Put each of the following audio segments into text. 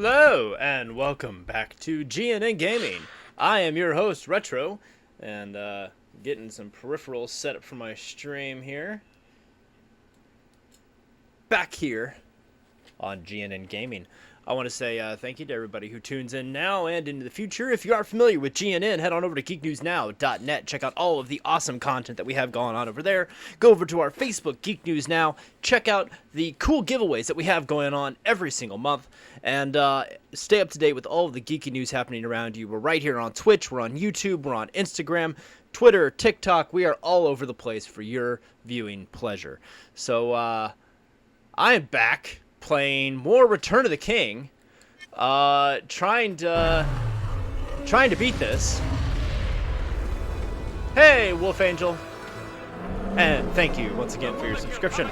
Hello, and welcome back to GNN Gaming. I am your host, Retro, and getting some peripherals set up for my stream here. Back here on GNN Gaming. I want to say thank you to everybody who tunes in now and into the future. If you aren't familiar with GNN, head on over to geeknewsnow.net. Check out all of the awesome content that we have going on over there. Go over to our Facebook, Geek News Now. Check out the cool giveaways that we have going on every single month. And stay up to date with all of the geeky news happening around you. We're right here on Twitch. We're on YouTube. We're on Instagram, Twitter, TikTok. We are all over the place for your viewing pleasure. So I am back playing more Return of the King, trying to beat this. Hey, Wolf Angel, and thank you once again for your subscription.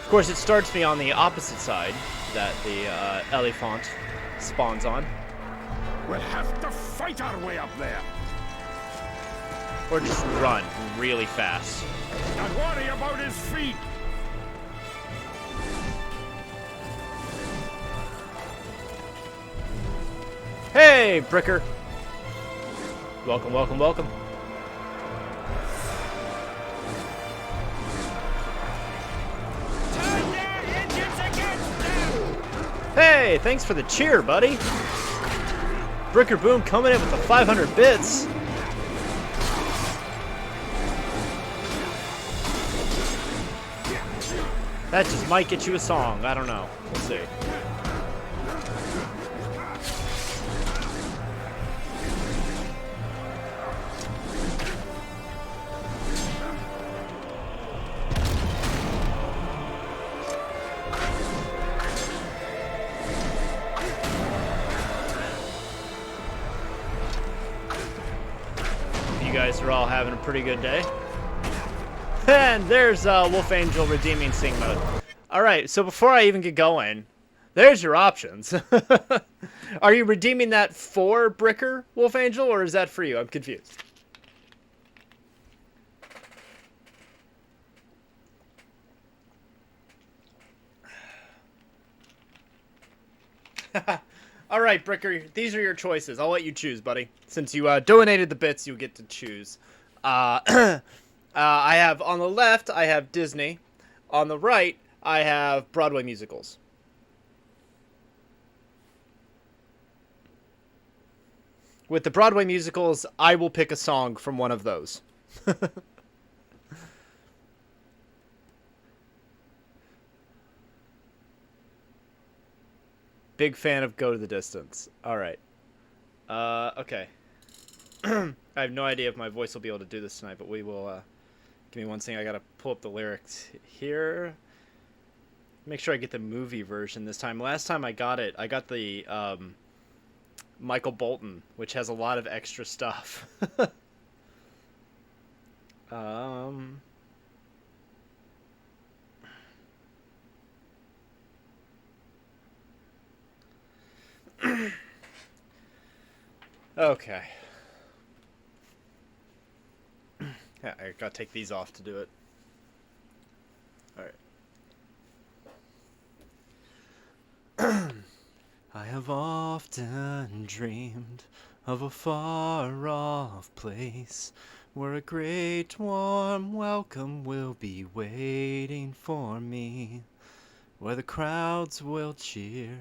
Of course, it starts me on the opposite side that the elephant spawns on. We'll have to fight our way up there. Or just run really fast. Don't worry about his feet. Hey, Bricker. Welcome, welcome, welcome. Turn their engines against them. Hey, thanks for the cheer, buddy. Bricker Boom coming in with the 500 bits. That just might get you a song. I don't know. We'll see. You guys are all having a pretty good day. And there's Wolf Angel redeeming Sing mode. Alright, so before I even get going, there's your options. Are you redeeming that for Bricker, Wolf Angel, or is that for you? I'm confused. Alright, Bricker, these are your choices. I'll let you choose, buddy. Since you donated the bits, you get to choose. I have, on the left, I have Disney. On the right, I have Broadway musicals. With the Broadway musicals, I will pick a song from one of those. Big fan of Go to the Distance. Alright. Okay. I have no idea if my voice will be able to do this tonight, but we will, give me one second. I gotta pull up the lyrics here. Make sure I get the movie version this time. Last time I got it, I got the, Michael Bolton, which has a lot of extra stuff. Okay. Yeah, I gotta take these off to do it. Alright. I have often dreamed of a far-off place where a great warm welcome will be waiting for me, where the crowds will cheer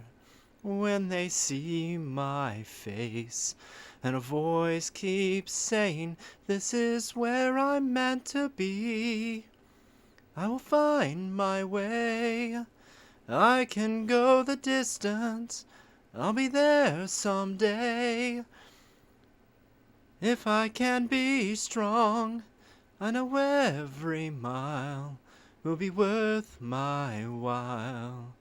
when they see my face, and a voice keeps saying, "This is where I'm meant to be. I will find my way. I can go the distance. I'll be there someday. If I can be strong, I know every mile will be worth my while.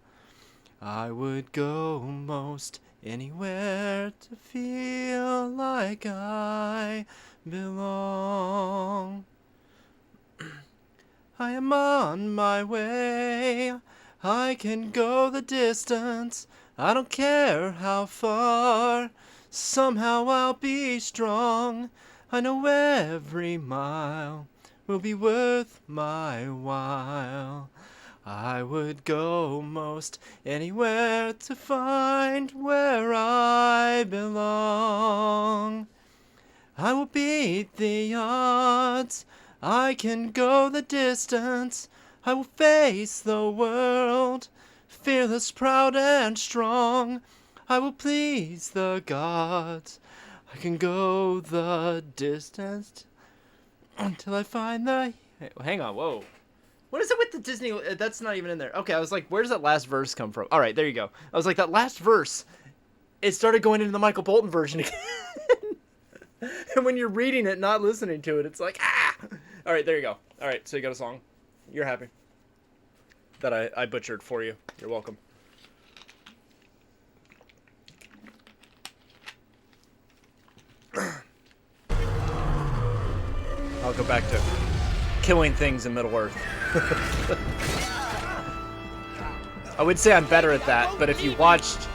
I would go most anywhere to feel like I belong. I am on my way. I can go the distance. I don't care how far. Somehow I'll be strong. I know every mile will be worth my while. I would go most anywhere to find where I belong. I will beat the odds. I can go the distance. I will face the world, fearless, proud, and strong. I will please the gods. I can go the distance until I find the... Hey, hang on, whoa. What is it with the Disney? That's not even in there. Okay, I was like, where does that last verse come from? All right, there you go. I was like, that last verse, it started going into the Michael Bolton version again. And when you're reading it, not listening to it, it's like, ah! All right, there you go. All right, so you got a song. You're happy that I butchered for you. You're welcome. I'll go back to killing things in Middle-earth. I would say I'm better at that, but if you watched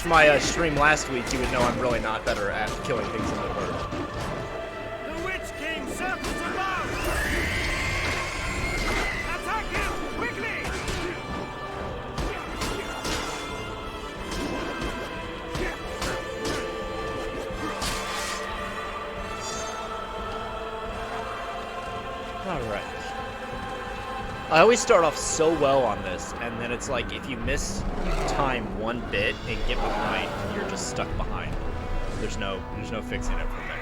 my stream last week, you would know I'm really not better at killing things in Middle-earth. The Witch King circles above! Attack him! Quickly! Alright. I always start off so well on this, and then it's like if you miss time one bit and get behind, you're just stuck behind. There's no fixing it from there.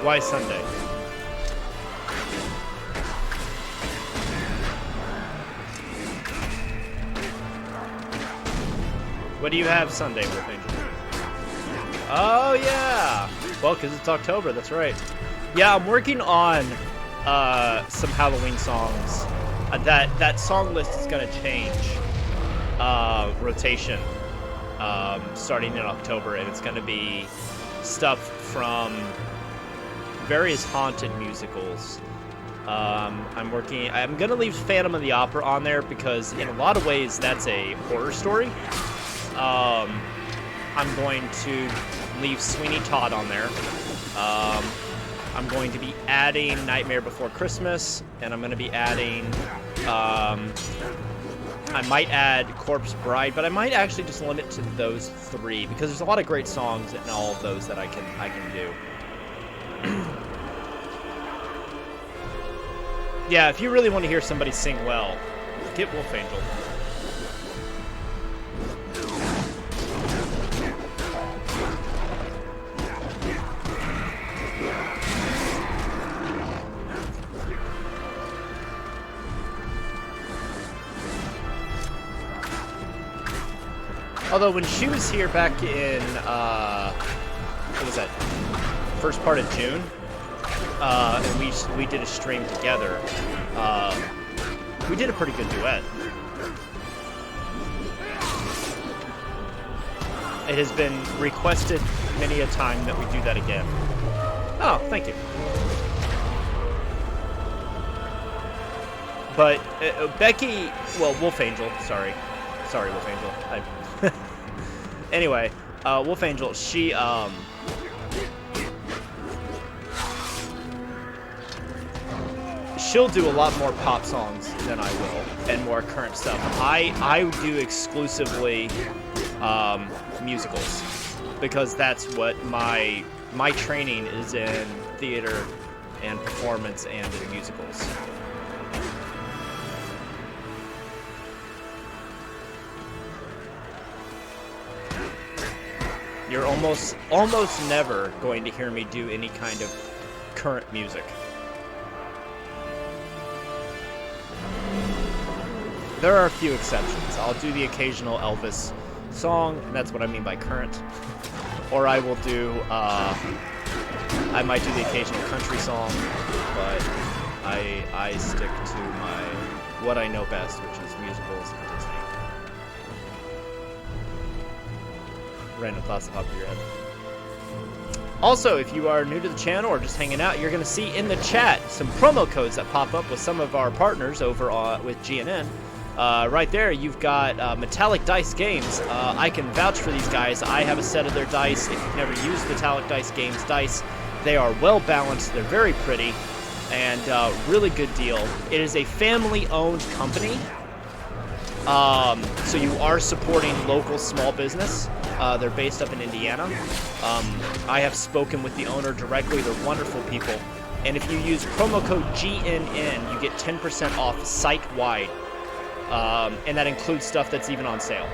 Why Sunday? What do you have Sunday, Wolf Angel? Oh, yeah! Well, because it's October, that's right. Yeah, I'm working on some Halloween songs. That song list is going to change rotation starting in October, and it's going to be stuff from various haunted musicals. I'm gonna leave Phantom of the Opera on there because in a lot of ways that's a horror story. I'm going to leave Sweeney Todd on there. I'm going to be adding Nightmare Before Christmas, and I'm going to be adding I might add Corpse Bride, but I might actually just limit to those three because there's a lot of great songs in all of those that I can do. Yeah, if you really want to hear somebody sing well, get Wolf Angel. Although when she was here back in, what was that, first part of June, and we did a stream together, we did a pretty good duet. It has been requested many a time that we do that again. Oh, thank you. But Becky, well, Wolf Angel, sorry Wolf Angel. Anyway, Wolf Angel, she'll do a lot more pop songs than I will, and more current stuff. I do exclusively musicals, because that's what my training is in, theater and performance and in musicals. You're almost never going to hear me do any kind of current music. There are a few exceptions. I'll do the occasional Elvis song, and that's what I mean by current. Or I will do, I might do the occasional country song, but I stick to what I know best, which is musicals and Disney. Random thoughts that pop in your head. Also, if you are new to the channel or just hanging out, you're going to see in the chat some promo codes that pop up with some of our partners over with GNN. Right there, you've got Metallic Dice Games. I can vouch for these guys. I have a set of their dice. If you've never used Metallic Dice Games dice, they are well balanced. They're very pretty, and really good deal. It is a family-owned company, so you are supporting local small business. They're based up in Indiana. I have spoken with the owner directly. They're wonderful people. And if you use promo code GNN, you get 10% off site-wide. And that includes stuff that's even on sale.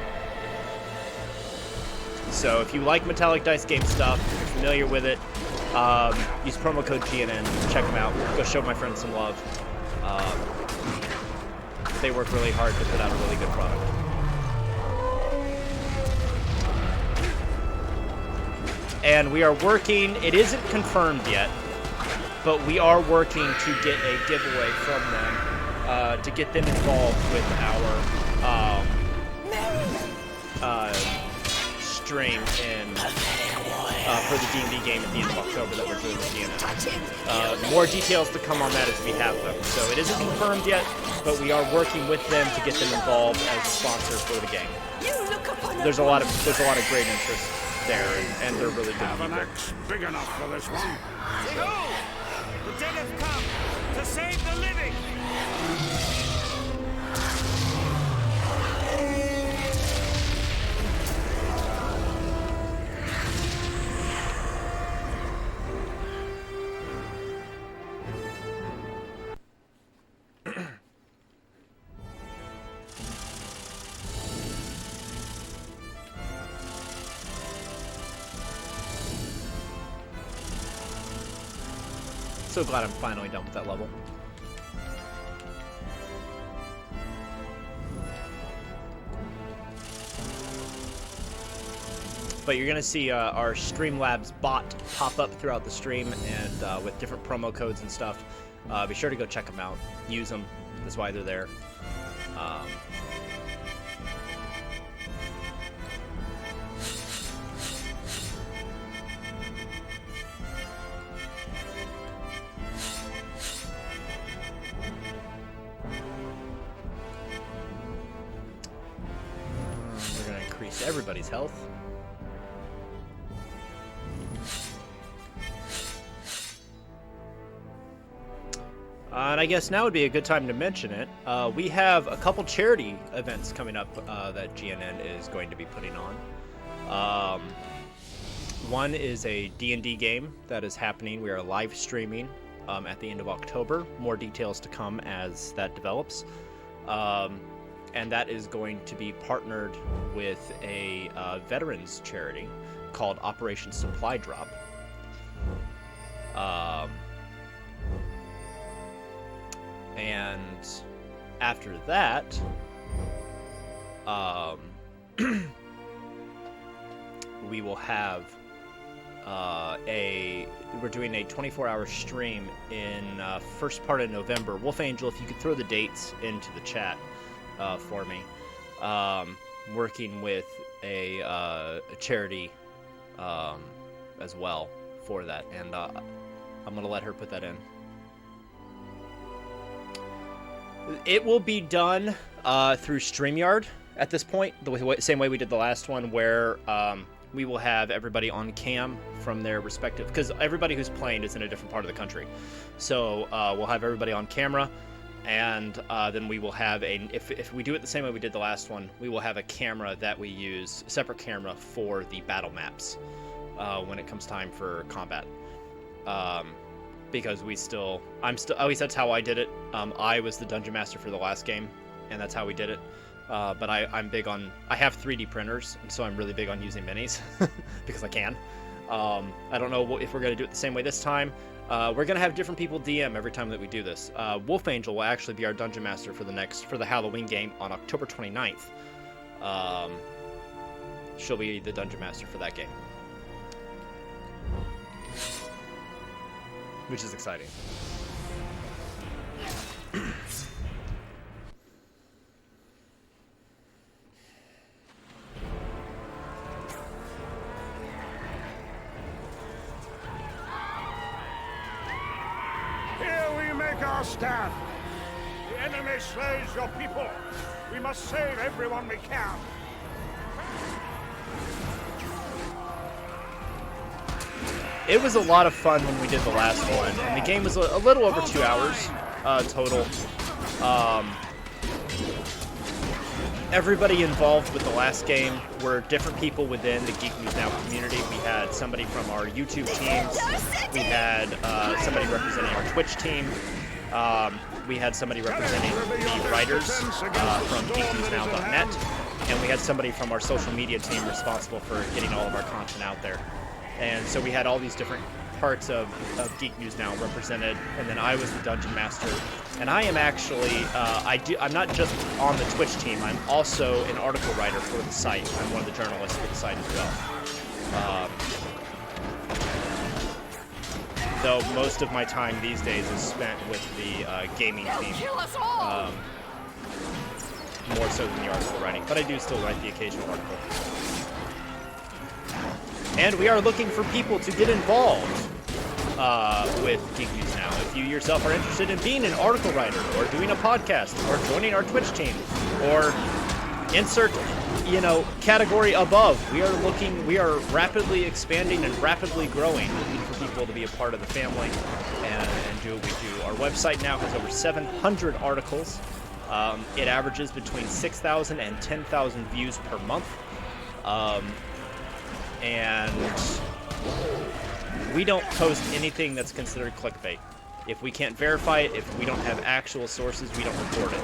So if you like Metallic Dice Game stuff, if you're familiar with it, use promo code GNN. Check them out. Go show my friends some love. They work really hard to put out a really good product. And we are working, it isn't confirmed yet, but we are working to get a giveaway from them, to get them involved with our stream for the D&D game at the end of October that we're doing with GNN. More details to come on that as we have them. So it isn't confirmed yet, but we are working with them to get them involved as a sponsor for the game. There's a lot of great interest there, and they're really good Have an people. axe big enough for this one? Behold! The dead have come to save the living! So glad I'm finally done with that level. But you're gonna see our Streamlabs bot pop up throughout the stream, and with different promo codes and stuff. Be sure to go check them out, use them. That's why they're there. We're gonna increase everybody's health. And I guess now would be a good time to mention it. We have a couple charity events coming up that GNN is going to be putting on. One is a D&D game that is happening. We are live streaming at the end of October. More details to come as that develops. And that is going to be partnered with a veterans charity called Operation Supply Drop. And after that, we will have we're doing a 24-hour stream in first part of November. Wolf Angel, if you could throw the dates into the chat for me. Working with a charity as well for that, and I'm gonna let her put that in. It will be done through StreamYard at this point, the same way we did the last one, where we will have everybody on cam from their respective, because everybody who's playing is in a different part of the country. So we'll have everybody on camera, and then we will have if we do it the same way we did the last one, we will have a camera that we use, a separate camera for the battle maps when it comes time for combat. Because at least that's how I did it. I was the dungeon master for the last game, and that's how we did it. But I'm big on, I have 3D printers, and so I'm really big on using minis because I can. I don't know if we're going to do it the same way this time. We're going to have different people DM every time that we do this. Wolf Angel will actually be our dungeon master for the Halloween game on October 29th. She'll be the dungeon master for that game, which is exciting. take our stand. The enemy slays your people. We must save everyone we can. It was a lot of fun when we did the last one, and the game was a little over 2 hours total. Everybody involved with the last game were different people within the Geek News Now community. We had somebody from our YouTube teams. We had somebody representing our Twitch team. We had somebody representing the writers from geeknewsnow.net. And we had somebody from our social media team responsible for getting all of our content out there. And so we had all these different parts of Geek News Now represented, and then I was the Dungeon Master. And I am actually, I'm not just on the Twitch team, I'm also an article writer for the site. I'm one of the journalists for the site as well. Though most of my time these days is spent with the gaming team. More so than the article writing, but I do still write the occasional article. And we are looking for people to get involved with Geek News Now. If you yourself are interested in being an article writer, or doing a podcast, or joining our Twitch team, or insert, category above, we are rapidly expanding and rapidly growing, looking for people to be a part of the family and do what we do. Our website now has over 700 articles. It averages between 6,000 and 10,000 views per month. And we don't post anything that's considered clickbait. If we can't verify it, if we don't have actual sources, we don't report it.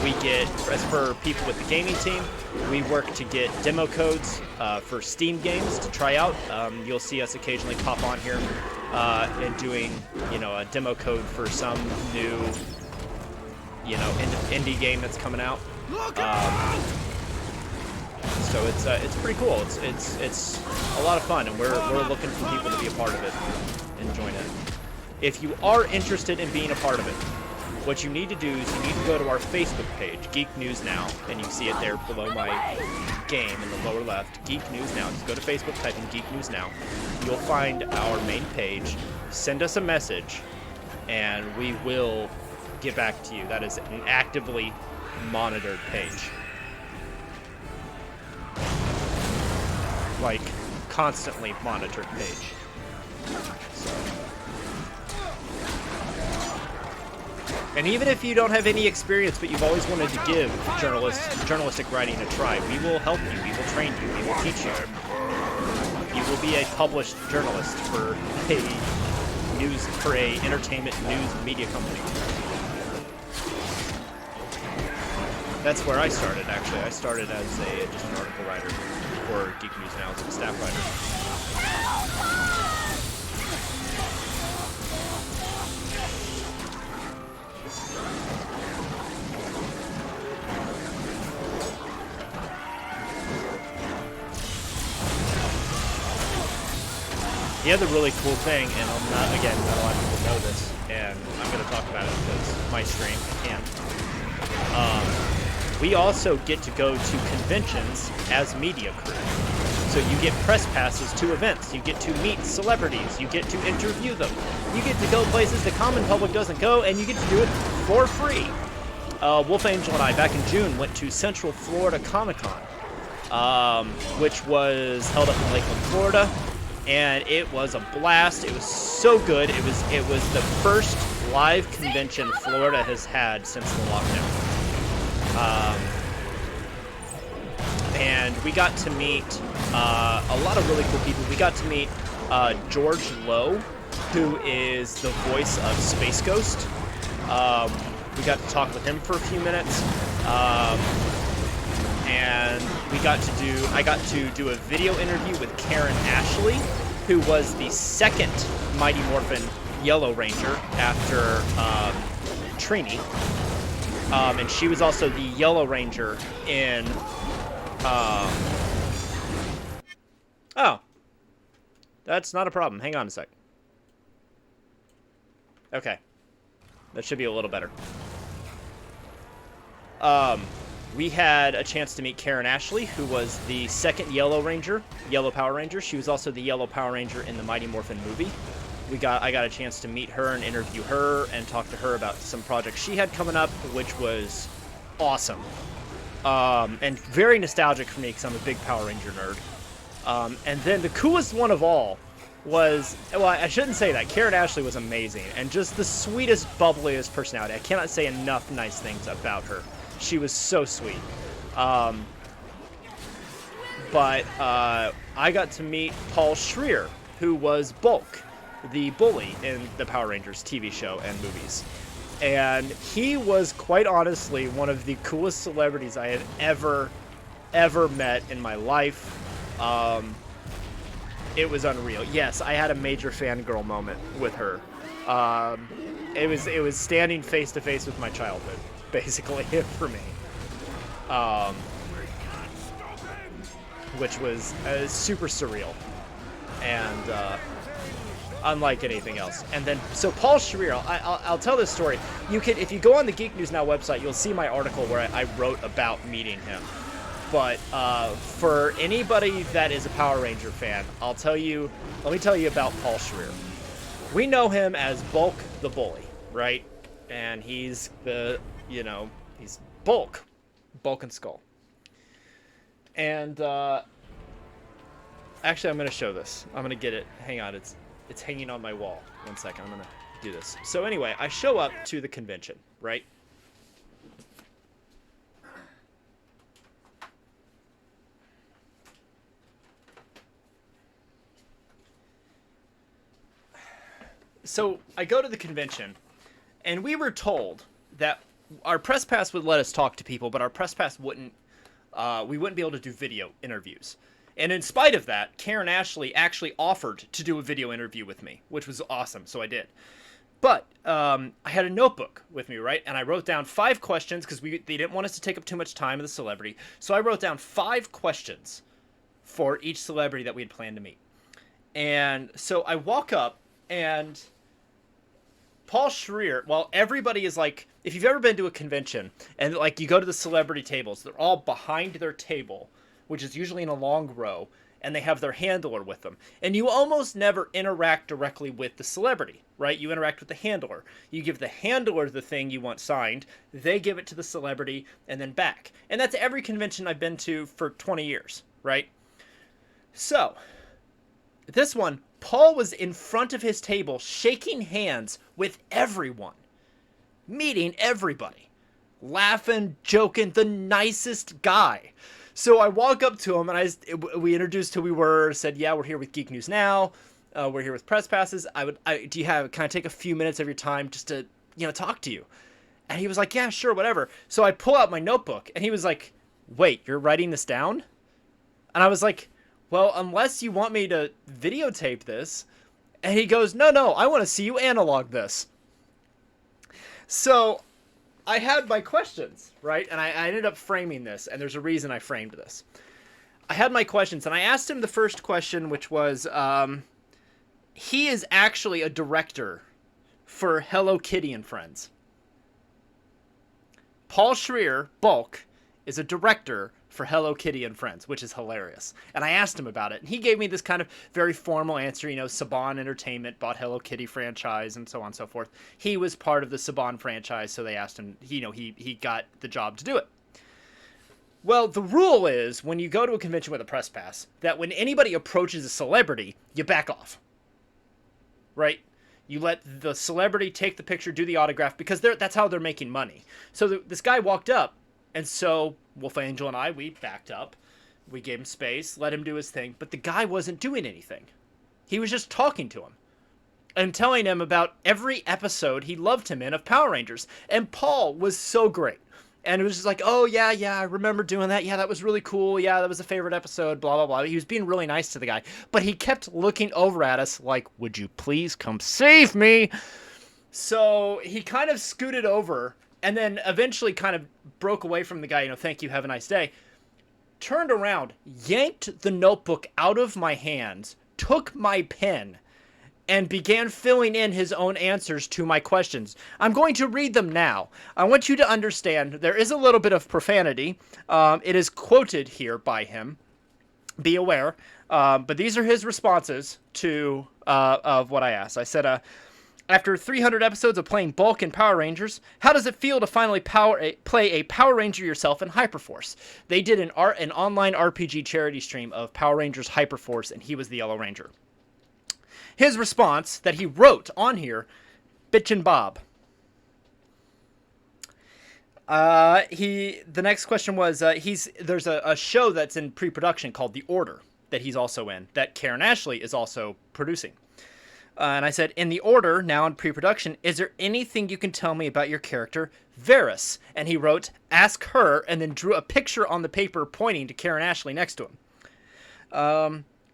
We get, as for people with the gaming team, we work to get demo codes for Steam games to try out. You'll see us occasionally pop on here and doing, a demo code for some new, indie game that's coming out. So it's pretty cool. It's a lot of fun, and we're looking for people to be a part of it and join it. If you are interested in being a part of it, what you need to do is you need to go to our Facebook page, Geek News Now, and you see it there below my game in the lower left, Geek News Now. Just go to Facebook, type in Geek News Now. You'll find our main page. Send us a message, and we will get back to you. That is an actively monitored page. Like, constantly monitored page. So. And even if you don't have any experience, but you've always wanted to give journalistic writing a try, we will help you, we will train you, we will teach you. You will be a published journalist for a entertainment news media company. That's where I started, actually. I started as just an article writer for Geek News Now as a staff writer. The other really cool thing, and not a lot of people know this, and I'm going to talk about it because my stream, I can't. We also get to go to conventions as media crew. So you get press passes to events, you get to meet celebrities, you get to interview them, you get to go places the common public doesn't go, and you get to do it for free. Wolf Angel and I, back in June, went to Central Florida Comic-Con, which was held up in Lakeland, Florida. And it was a blast. It was so good. It was the first live convention Florida has had since the lockdown. And we got to meet a lot of really cool people. We got to meet George Lowe, who is the voice of Space Ghost. We got to talk with him for a few minutes. And I got to do a video interview with Karen Ashley, who was the second Mighty Morphin Yellow Ranger after Trini. And she was also the Yellow Ranger in... Oh. That's not a problem. Hang on a sec. Okay. That should be a little better. We had a chance to meet Karen Ashley, who was the second Yellow Power Ranger. She was also the Yellow Power Ranger in the Mighty Morphin movie. I got a chance to meet her and interview her and talk to her about some projects she had coming up, which was awesome. And very nostalgic for me because I'm a big Power Ranger nerd. And then the coolest one of all was, well, I shouldn't say that. Karen Ashley was amazing and just the sweetest, bubbliest personality. I cannot say enough nice things about her. She was so sweet. But I got to meet Paul Schreer, who was Bulk, the bully in the Power Rangers TV show and movies. And he was quite honestly one of the coolest celebrities I had ever met in my life. It was unreal. Yes, I had a major fangirl moment with her. It was standing face to face with my childhood, basically, for me. Which was super surreal and unlike anything else. And then, so Paul Schreer, I'll tell this story. You can, if you go on the Geek News Now website, you'll see my article where I wrote about meeting him. But for anybody that is a Power Ranger fan, let me tell you about Paul Schreer. We know him as Bulk the Bully, right? And he's he's Bulk and Skull. And actually, I'm going to show this. I'm going to get it. Hang on. It's hanging on my wall. 1 second. I'm going to do this. So anyway, I show up to the convention, right? So I go to the convention, and we were told that our press pass would let us talk to people, but our press pass wouldn't. We wouldn't be able to do video interviews. And in spite of that, Karen Ashley actually offered to do a video interview with me, which was awesome, so I did. But I had a notebook with me, right? And I wrote down 5 questions because they didn't want us to take up too much time with the celebrity. So I wrote down 5 questions for each celebrity that we had planned to meet. And so I walk up, and Paul Schreer, well, everybody is like, if you've ever been to a convention and like you go to the celebrity tables, they're all behind their table, which is usually in a long row, and they have their handler with them. And you almost never interact directly with the celebrity, right? You interact with the handler. You give the handler the thing you want signed, they give it to the celebrity, and then back. And that's every convention I've been to for 20 years, right? So, this one, Paul was in front of his table shaking hands with everyone, meeting everybody, laughing, joking, the nicest guy. So I walk up to him and we introduced who we were, said, yeah, we're here with Geek News Now. We're here with press passes. Can I take a few minutes of your time just to, talk to you? And he was like, yeah, sure, whatever. So I pull out my notebook and he was like, wait, you're writing this down? And I was like, well, unless you want me to videotape this. And he goes, no, I want to see you analog this. So I had my questions, right? And I ended up framing this, and there's a reason I framed this. I had my questions, and I asked him the first question, which was, he is actually a director for Hello Kitty and Friends. Paul Schreer, Bulk, is a director for Hello Kitty and Friends, which is hilarious. And I asked him about it, and he gave me this kind of very formal answer. Saban Entertainment bought Hello Kitty franchise and so on and so forth. He was part of the Saban franchise, so they asked him, he got the job to do it. Well, the rule is, when you go to a convention with a press pass, that when anybody approaches a celebrity, you back off. Right? You let the celebrity take the picture, do the autograph, because that's how they're making money. So this guy walked up, and so Wolf Angel and I, we backed up. We gave him space, let him do his thing, but the guy wasn't doing anything. He was just talking to him and telling him about every episode he loved him in of Power Rangers. And Paul was so great. And it was just like, oh, yeah, I remember doing that. Yeah, that was really cool. Yeah, that was a favorite episode, blah, blah, blah. He was being really nice to the guy. But he kept looking over at us like, would you please come save me? So he kind of scooted over and then eventually kind of broke away from the guy, thank you, have a nice day. Turned around, yanked the notebook out of my hands, took my pen, and began filling in his own answers to my questions. I'm going to read them now. I want you to understand there is a little bit of profanity. It is quoted here by him. Be aware. But these are his responses to of what I asked. I said, after 300 episodes of playing Bulk and Power Rangers, how does it feel to finally play a Power Ranger yourself in Hyperforce? They did an online RPG charity stream of Power Rangers Hyperforce, and he was the Yellow Ranger. His response that he wrote on here, Bitchin' Bob. The next question was, there's a show that's in pre-production called The Order that he's also in, that Karen Ashley is also producing. And I said, in The Order, now in pre-production, is there anything you can tell me about your character, Varys? And he wrote, ask her, and then drew a picture on the paper pointing to Karen Ashley next to him.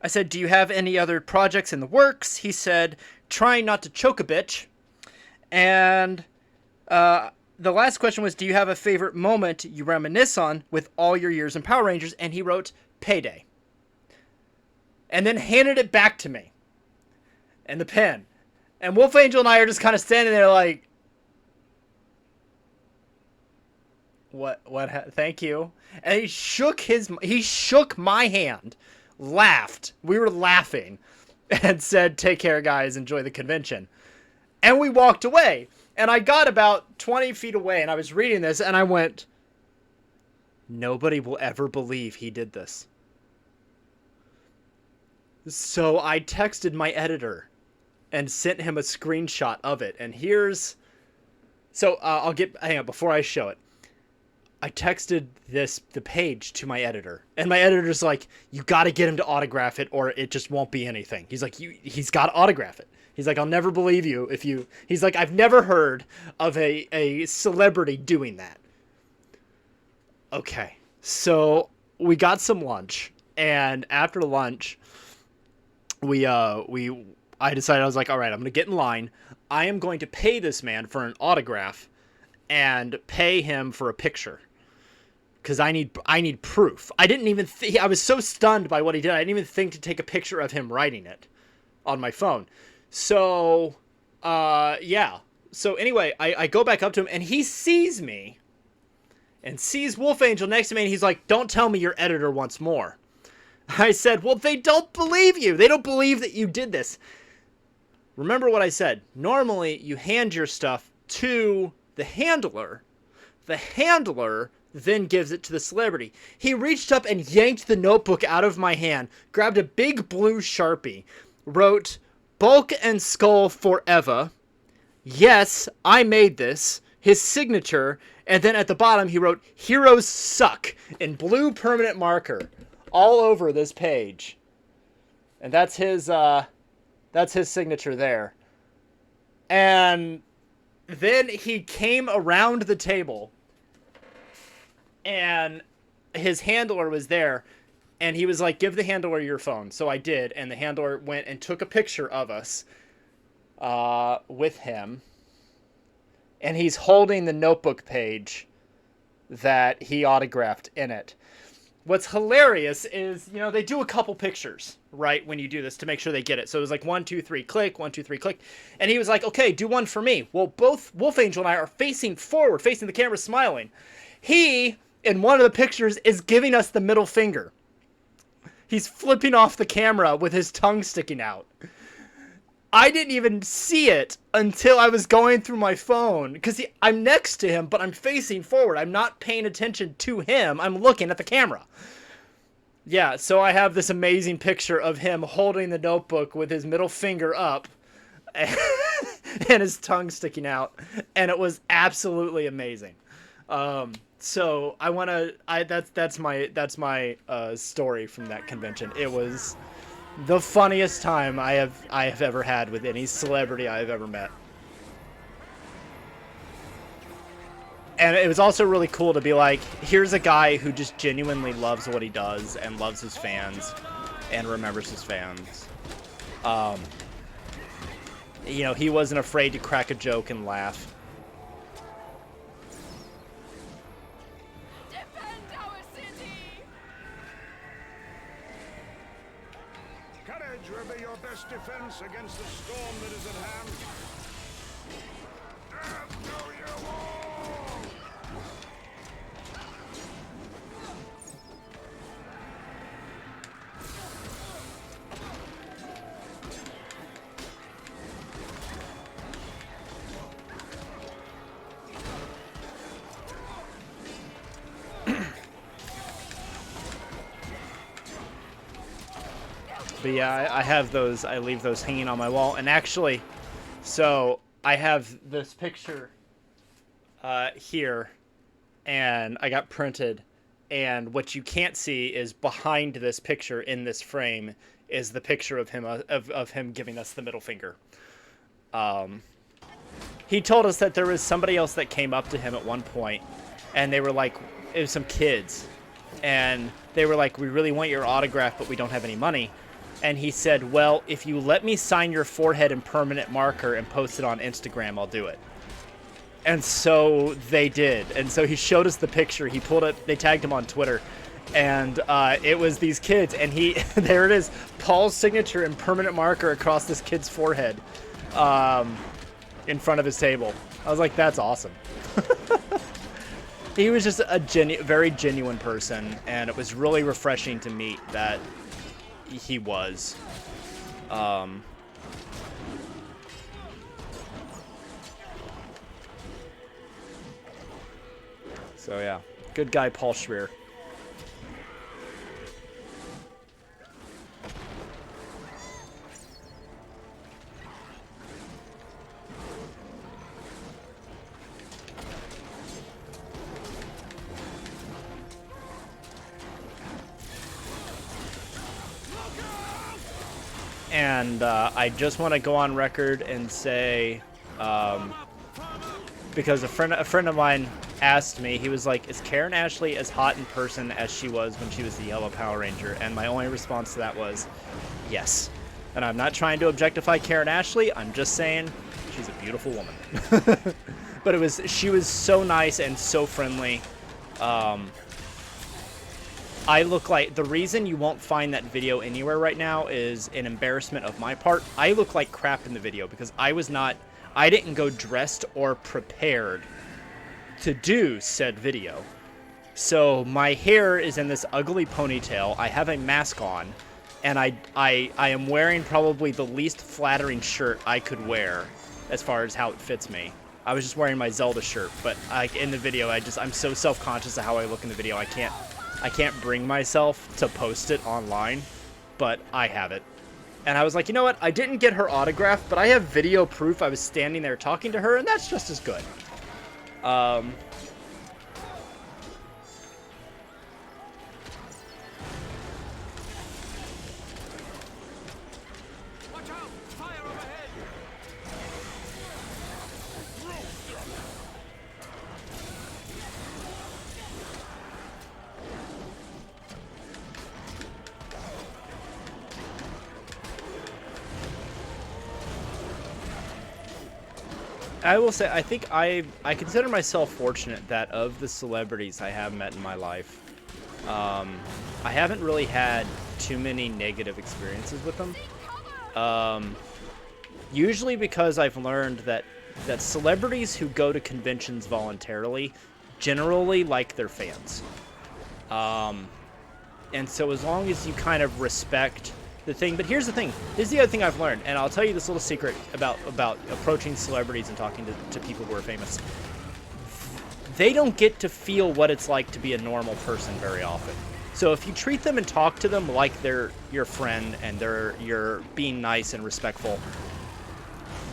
I said, do you have any other projects in the works? He said, trying not to choke a bitch. And the last question was, do you have a favorite moment you reminisce on with all your years in Power Rangers? And he wrote, Payday. And then handed it back to me. And the pen. And Wolf Angel and I are just kind of standing there like, what, thank you. And he shook my hand, laughed. We were laughing and said, take care, guys, enjoy the convention. And we walked away. And I got about 20 feet away and I was reading this and I went, nobody will ever believe he did this. So I texted my editor and sent him a screenshot of it. And here's... So hang on, before I show it. I texted the page to my editor. And my editor's like, you got to get him to autograph it or it just won't be anything. He's like, he's got to autograph it. He's like, I'll never believe you if you... He's like, I've never heard of a celebrity doing that. Okay. So we got some lunch. And after lunch, I decided, I was like, all right, I'm going to get in line. I am going to pay this man for an autograph and pay him for a picture. Because I need proof. I didn't even I was so stunned by what he did. I didn't even think to take a picture of him writing it on my phone. So, yeah. So anyway, I go back up to him and he sees me and sees Wolf Angel next to me. And he's like, don't tell me your editor wants more. I said, well, they don't believe you. They don't believe that you did this. Remember what I said. Normally, you hand your stuff to the handler. The handler then gives it to the celebrity. He reached up and yanked the notebook out of my hand, grabbed a big blue Sharpie, wrote, Bulk and Skull forever. Yes, I made this. His signature. And then at the bottom, he wrote, Heroes suck, in blue permanent marker all over this page. And that's his signature there. And then he came around the table and his handler was there and he was like, give the handler your phone. So I did. And the handler went and took a picture of us with him. And he's holding the notebook page that he autographed in it. What's hilarious is, they do a couple pictures, right, when you do this to make sure they get it. So it was like 1, 2, 3, click, 1, 2, 3, click. And he was like, okay, do one for me. Well, both Wolf Angel and I are facing forward, facing the camera, smiling. He, in one of the pictures, is giving us the middle finger. He's flipping off the camera with his tongue sticking out. I didn't even see it until I was going through my phone because I'm next to him, but I'm facing forward. I'm not paying attention to him. I'm looking at the camera. Yeah, so I have this amazing picture of him holding the notebook with his middle finger up and his tongue sticking out, and it was absolutely amazing. So that's my story from that convention. It was the funniest time I have ever had with any celebrity I have ever met. And it was also really cool to be like, here's a guy who just genuinely loves what he does and loves his fans and remembers his fans. He wasn't afraid to crack a joke and laugh. Will be your best defense against the storm that is at hand. And know you all! But yeah, I have those. I leave those hanging on my wall. And actually, so I have this picture here, and I got printed. And what you can't see is behind this picture in this frame is the picture of him of him giving us the middle finger. He told us that there was somebody else that came up to him at one point, and they were like, it was some kids, and they were like, we really want your autograph, but we don't have any money. And he said, well, if you let me sign your forehead in permanent marker and post it on Instagram, I'll do it. And so they did. And so he showed us the picture. He pulled it. They tagged him on Twitter. And it was these kids. And he, there it is, Paul's signature in permanent marker across this kid's forehead in front of his table. I was like, that's awesome. He was just a very genuine person. And it was really refreshing to meet that he was. So yeah, good guy Paul Schreer. And I just want to go on record and say, because a friend of mine asked me, he was like, is Karen Ashley as hot in person as she was when she was the Yellow Power Ranger? And my only response to that was, yes. And I'm not trying to objectify Karen Ashley, I'm just saying she's a beautiful woman. But she was so nice and so friendly. I look like, the reason you won't find that video anywhere right now is an embarrassment of my part. I look like crap in the video because I didn't go dressed or prepared to do said video. So my hair is in this ugly ponytail. I have a mask on, and I am wearing probably the least flattering shirt I could wear as far as how it fits me. I was just wearing my Zelda shirt, but in the video, I'm so self-conscious of how I look in the video. I can't bring myself to post it online, but I have it. And I was like, you know what? I didn't get her autograph, but I have video proof I was standing there talking to her, and that's just as good. Watch out! Fire overhead! I will say, I think I consider myself fortunate that of the celebrities I have met in my life, I haven't really had too many negative experiences with them. Usually because I've learned that celebrities who go to conventions voluntarily generally like their fans. And so as long as you kind of respect the thing, but here's the thing, here's the other thing I've learned, and I'll tell you this little secret about approaching celebrities and talking to people who are famous. They don't get to feel what it's like to be a normal person very often. So if you treat them and talk to them like they're your friend and you're being nice and respectful,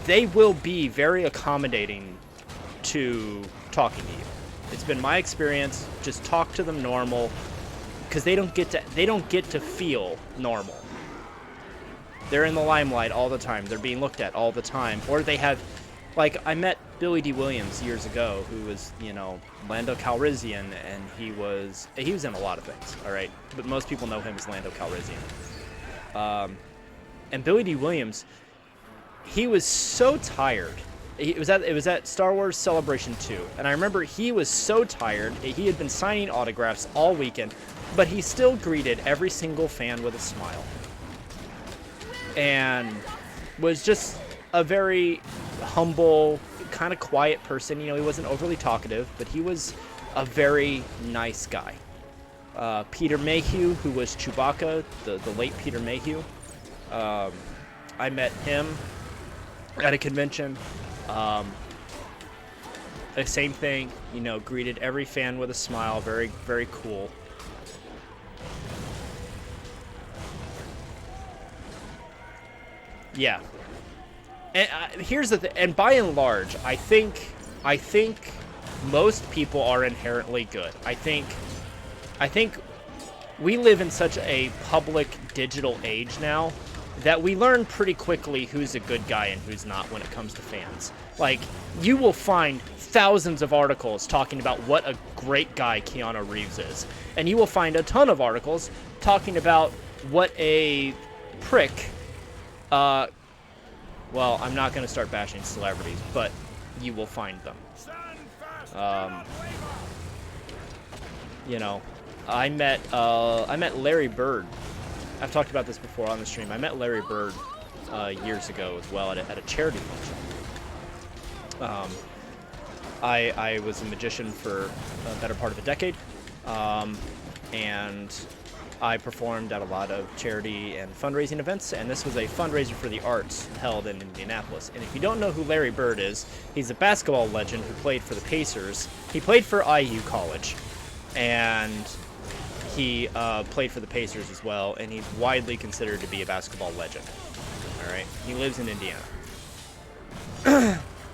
they will be very accommodating to talking to you. It's been my experience. Just talk to them normal, because they don't get to feel normal. They're in the limelight all the time. They're being looked at all the time. Or they have, like, I met Billy D. Williams years ago, who was, Lando Calrissian, and he was in a lot of things, all right? But most people know him as Lando Calrissian. And Billy D. Williams, he was so tired. It was at Star Wars Celebration 2, and I remember he was so tired. He had been signing autographs all weekend, but he still greeted every single fan with a smile. And was just a very humble, kind of quiet person. He wasn't overly talkative, but he was a very nice guy. Peter Mayhew, who was Chewbacca, the late Peter Mayhew. I met him at a convention. The same thing, greeted every fan with a smile. Very, very cool. Yeah. And here's the thing. And by and large, I think most people are inherently good. I think we live in such a public digital age now that we learn pretty quickly who's a good guy and who's not when it comes to fans. Like, you will find thousands of articles talking about what a great guy Keanu Reeves is. And you will find a ton of articles talking about what a prick, well, I'm not going to start bashing celebrities, but you will find them. You know, I met Larry Bird. I've talked about this before on the stream. I met Larry Bird years ago as well at a charity function. I was a magician for a better part of a decade, and I performed at a lot of charity and fundraising events, and this was a fundraiser for the arts held in Indianapolis. And if you don't know who Larry Bird is, he's a basketball legend who played for the Pacers. He played for IU College, and he played for the Pacers as well, and he's widely considered to be a basketball legend. All right, he lives in Indiana.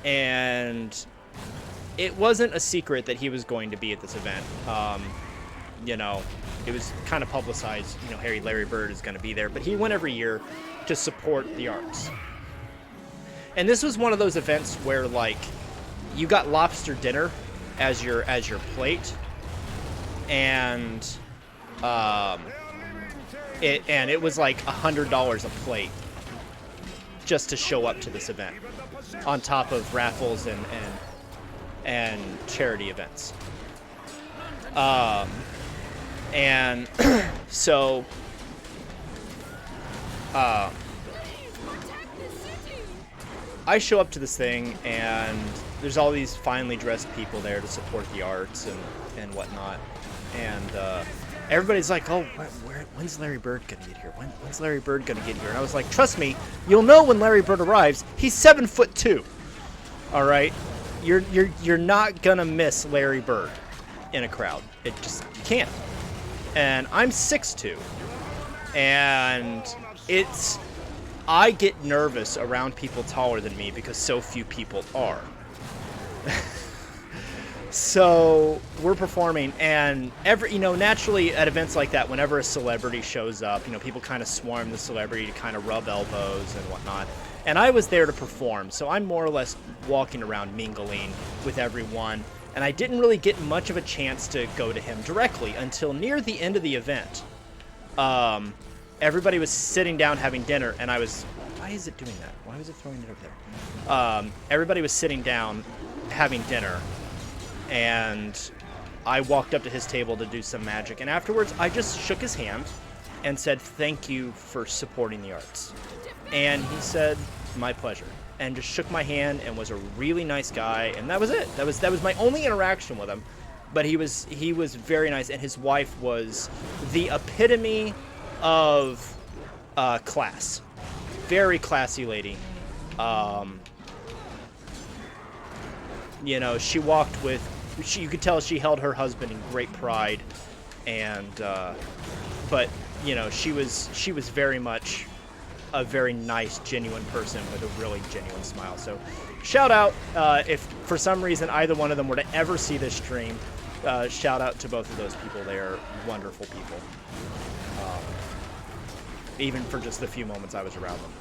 And it wasn't a secret that he was going to be at this event. You know, it was kind of publicized, you know, Larry Bird is going to be there, but he went every year to support the arts. And this was one of those events where, like, you got lobster dinner as your plate, and it was like $100 a plate just to show up to this event, on top of raffles and charity events. And so I show up to this thing, and there's all these finely dressed people there to support the arts and whatnot. And everybody's like, oh, when's Larry Bird gonna get here? When's Larry Bird gonna get here? And I was like, trust me, you'll know when Larry Bird arrives. He's 7'2". All right, you're not gonna miss Larry Bird in a crowd. It just, you can't. And I'm 6'2", and I get nervous around people taller than me because so few people are. So we're performing, and naturally at events like that, whenever a celebrity shows up, people kind of swarm the celebrity to kind of rub elbows and whatnot. And I was there to perform, so I'm more or less walking around mingling with everyone. And I didn't really get much of a chance to go to him directly until near the end of the event. Everybody was sitting down having dinner, and I was, why is it doing that? Why was it throwing it over there? Everybody was sitting down having dinner, and I walked up to his table to do some magic. And afterwards, I just shook his hand and said, thank you for supporting the arts. And he said, my pleasure. And just shook my hand and was a really nice guy, and that was it. That was my only interaction with him. But he was very nice, and his wife was the epitome of class. Very classy lady. She walked with. You could tell she held her husband in great pride, and but she was very much a very nice, genuine person with a really genuine smile. So shout out, if for some reason either one of them were to ever see this stream, shout out to both of those people. They are wonderful people, even for just the few moments I was around them.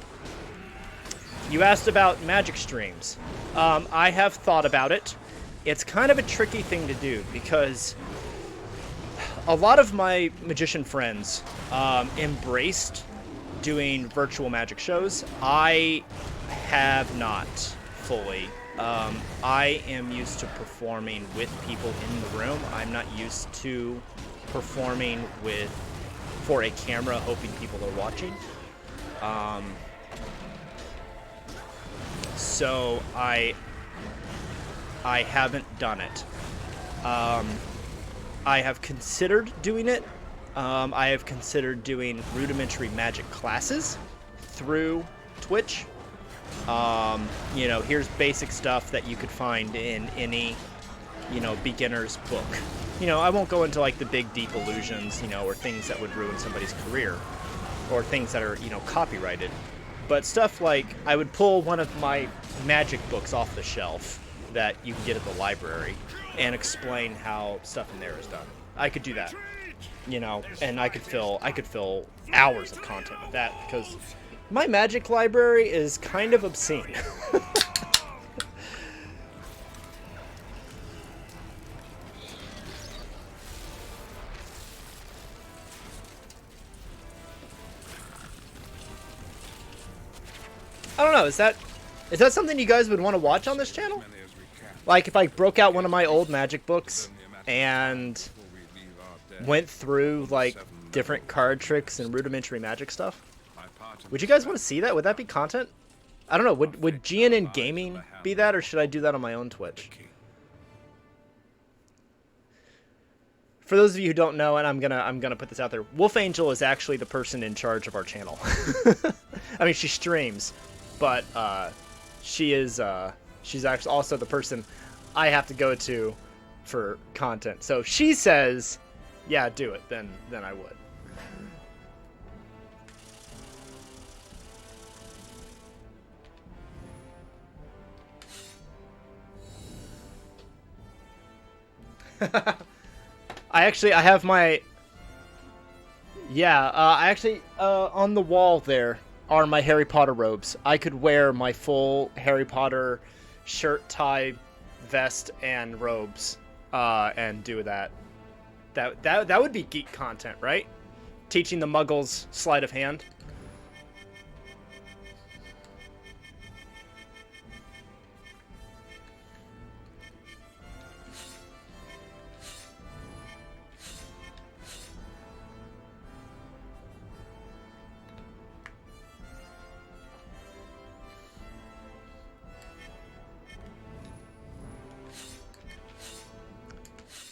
You asked about magic streams. I have thought about it. It's kind of a tricky thing to do because a lot of my magician friends embraced doing virtual magic shows. I have not fully. I am used to performing with people in the room. I'm not used to performing for a camera hoping people are watching. So I haven't done it. I have considered doing it. I have considered doing rudimentary magic classes through Twitch. Here's basic stuff that you could find in any, beginner's book. I won't go into like the big deep illusions, or things that would ruin somebody's career, or things that are, copyrighted. But stuff like, I would pull one of my magic books off the shelf that you can get at the library and explain how stuff in there is done. I could do that, you know, and I could fill hours of content with that, because my magic library is kind of obscene. I don't know, is that something you guys would want to watch on this channel? Like, if I broke out one of my old magic books and went through, like, different card tricks and rudimentary magic stuff? Would you guys want to see that? Would that be content? I don't know, would GNN Gaming be that, or should I do that on my own Twitch? For those of you who don't know, and I'm gonna put this out there, Wolf Angel is actually the person in charge of our channel. I mean, she streams, but she's actually also the person I have to go to for content. So if she says, "Yeah, do it," then I would. I have my... Yeah, on the wall there are my Harry Potter robes. I could wear my full Harry Potter shirt, tie, vest, and robes, and do that. That would be geek content, right? Teaching the Muggles sleight of hand.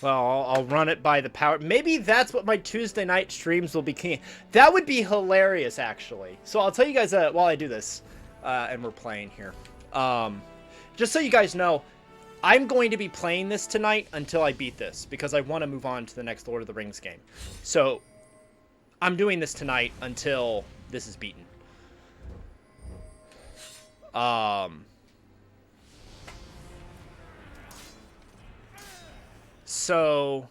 Well, I'll run it by the power. Maybe that's what my Tuesday night streams will be. That would be hilarious, actually. So I'll tell you guys while I do this, and we're playing here. Just so you guys know, I'm going to be playing this tonight until I beat this, because I want to move on to the next Lord of the Rings game. So I'm doing this tonight until this is beaten. So,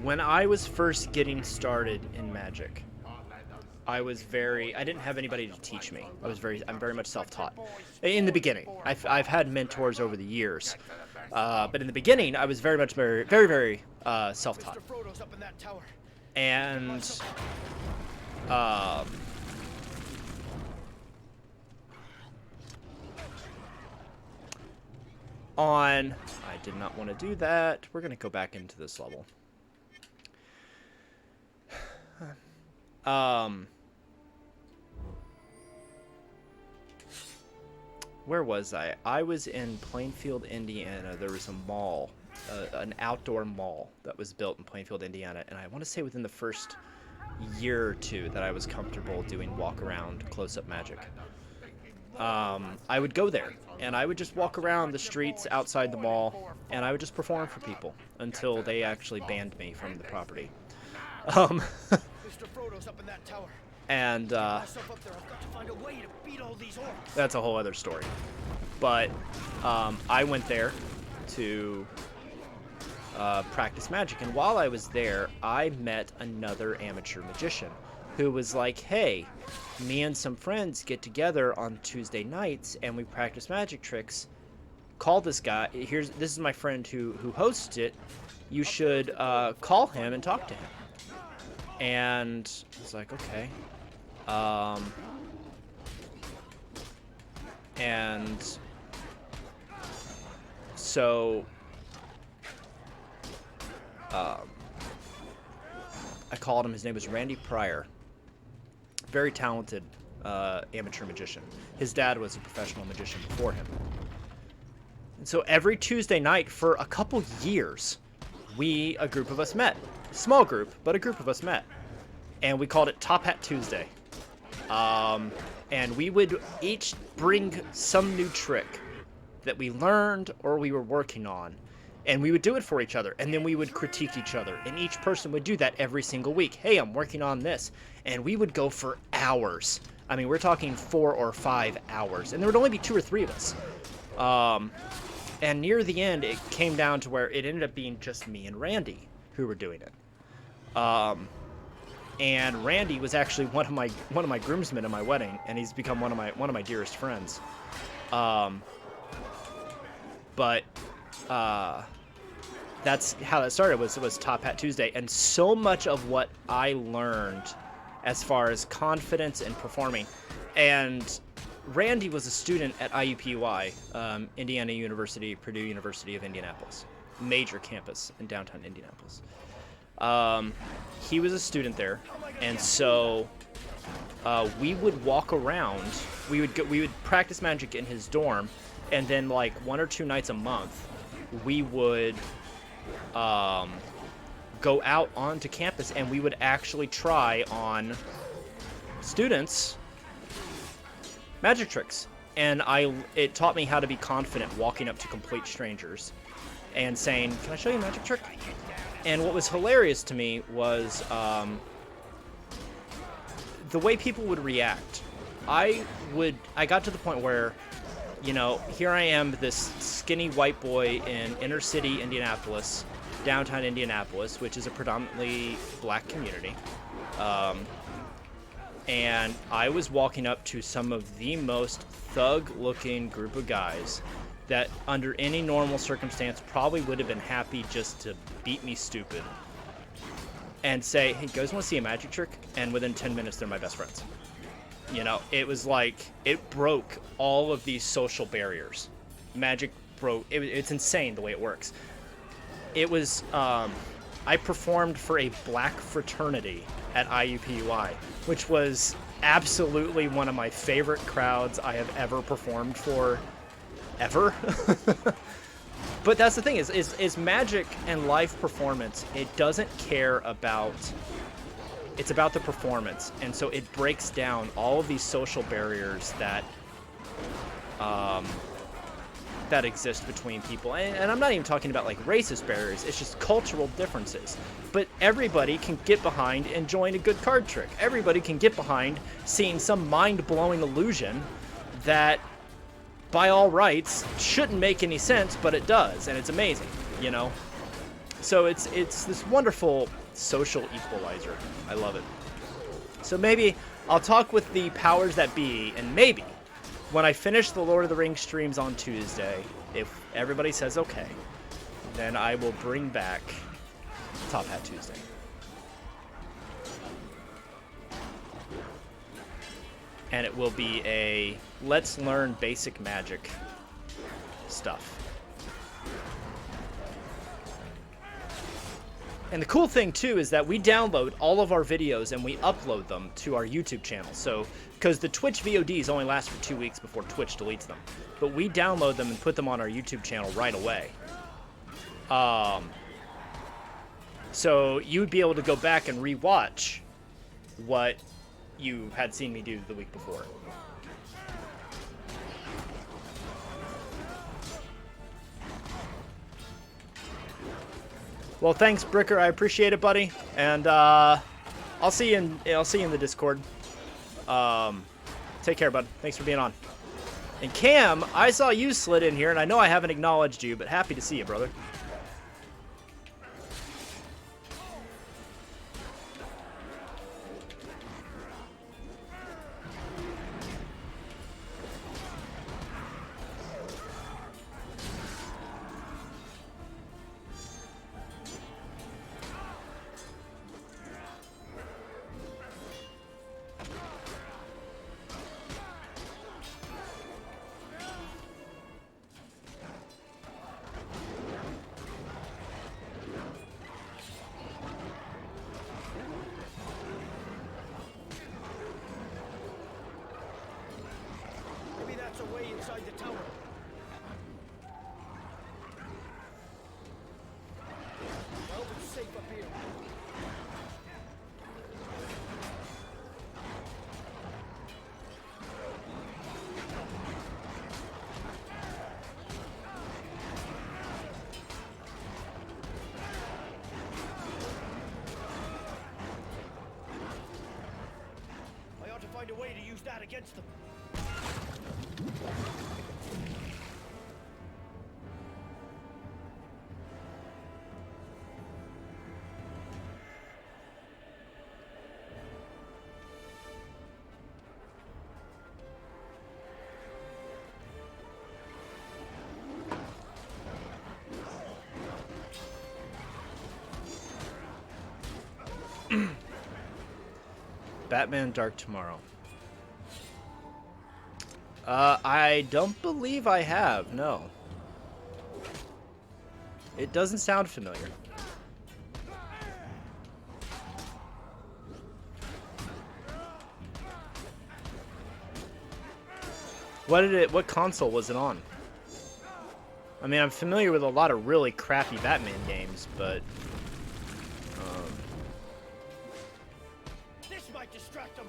when I was first getting started in Magic, I didn't have anybody to teach me. I'm very much self-taught. In the beginning, I've had mentors over the years, but in the beginning, I was very self-taught. And, I did not want to do that. We're going to go back into this level. Where was I? I was in Plainfield, Indiana. There was a mall, an outdoor mall that was built in Plainfield, Indiana, and I want to say within the first year or two that I was comfortable doing walk-around close-up magic. I would go there, and I would just walk around the streets outside the mall, and I would just perform for people until they actually banned me from the property. And that's a whole other story. But I went there to practice magic, and while I was there, I met another amateur magician who was like, "Hey, me and some friends get together on Tuesday nights and we practice magic tricks. Call this guy. This is my friend who hosts it. You should call him and talk to him." And I was like, okay. And so I called him. His name was Randy Pryor. Very talented amateur magician. His dad was a professional magician before him. And so every Tuesday night for a couple years, a group of us met. Small group, but a group of us met. And we called it Top Hat Tuesday. And we would each bring some new trick that we learned or we were working on. And we would do it for each other, and then we would critique each other, and each person would do that every single week. Hey, I'm working on this. And we would go for hours. I mean, we're talking 4 or 5 hours, and there would only be 2 or 3 of us. And near the end, it came down to where it ended up being just me and Randy who were doing it. And Randy was actually one of my groomsmen at my wedding, and he's become one of my dearest friends. But that's how that started. Was Top Hat Tuesday, and so much of what I learned as far as confidence and performing, and Randy was a student at IUPUI, Indiana University, Purdue University of Indianapolis, major campus in downtown Indianapolis. He was a student there, and so we would walk around. We would practice magic in his dorm, and then like 1 or 2 nights a month, we would go out onto campus, and we would actually try on students magic tricks. And it taught me how to be confident walking up to complete strangers and saying, "Can I show you a magic trick?" And what was hilarious to me was the way people would react. I got to the point where, you know, here I am, this skinny white boy in inner city Indianapolis, downtown Indianapolis, which is a predominantly black community. And I was walking up to some of the most thug-looking group of guys that under any normal circumstance probably would have been happy just to beat me stupid and say, "Hey, guys, want to see a magic trick?" And within 10 minutes, they're my best friends. You know, it was like, it broke all of these social barriers. Magic broke, it's insane the way it works. It was, I performed for a black fraternity at IUPUI, which was absolutely one of my favorite crowds I have ever performed for, ever. But that's the thing, is magic and live performance, it doesn't care about, it's about the performance. And so it breaks down all of these social barriers that that exist between people. And I'm not even talking about like racist barriers, it's just cultural differences. But everybody can get behind enjoying a good card trick. Everybody can get behind seeing some mind-blowing illusion that by all rights shouldn't make any sense, but it does, and it's amazing, you know? So it's this wonderful social equalizer. I love it. So maybe I'll talk with the powers that be, and maybe when I finish the Lord of the Rings streams on Tuesday, if everybody says okay, then I will bring back Top Hat Tuesday. And it will be a let's learn basic magic stuff. And the cool thing too is that we download all of our videos and we upload them to our YouTube channel. So, because the Twitch VODs only last for 2 weeks before Twitch deletes them, but we download them and put them on our YouTube channel right away. So you would be able to go back and rewatch what you had seen me do the week before. Well, thanks, Bricker. I appreciate it, buddy. And I'll see you in the Discord. Take care, bud. Thanks for being on. And Cam, I saw you slid in here, and I know I haven't acknowledged you, but happy to see you, brother. find a way to use that against them. Batman Dark Tomorrow. I don't believe I have, no. It doesn't sound familiar. What console was it on? I mean, I'm familiar with a lot of really crappy Batman games, but This might distract them.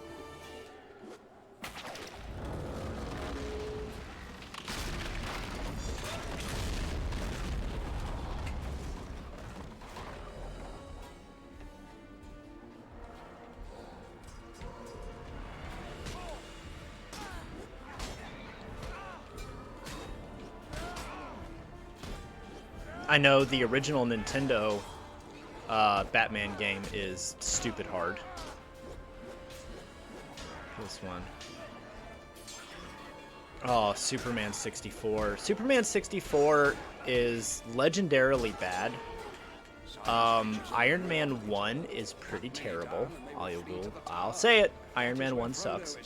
I know the original Nintendo Batman game is stupid hard. This one. Oh, Superman 64. Superman 64 is legendarily bad. Iron Man 1 is pretty terrible. I'll say it. Iron Man 1 sucks.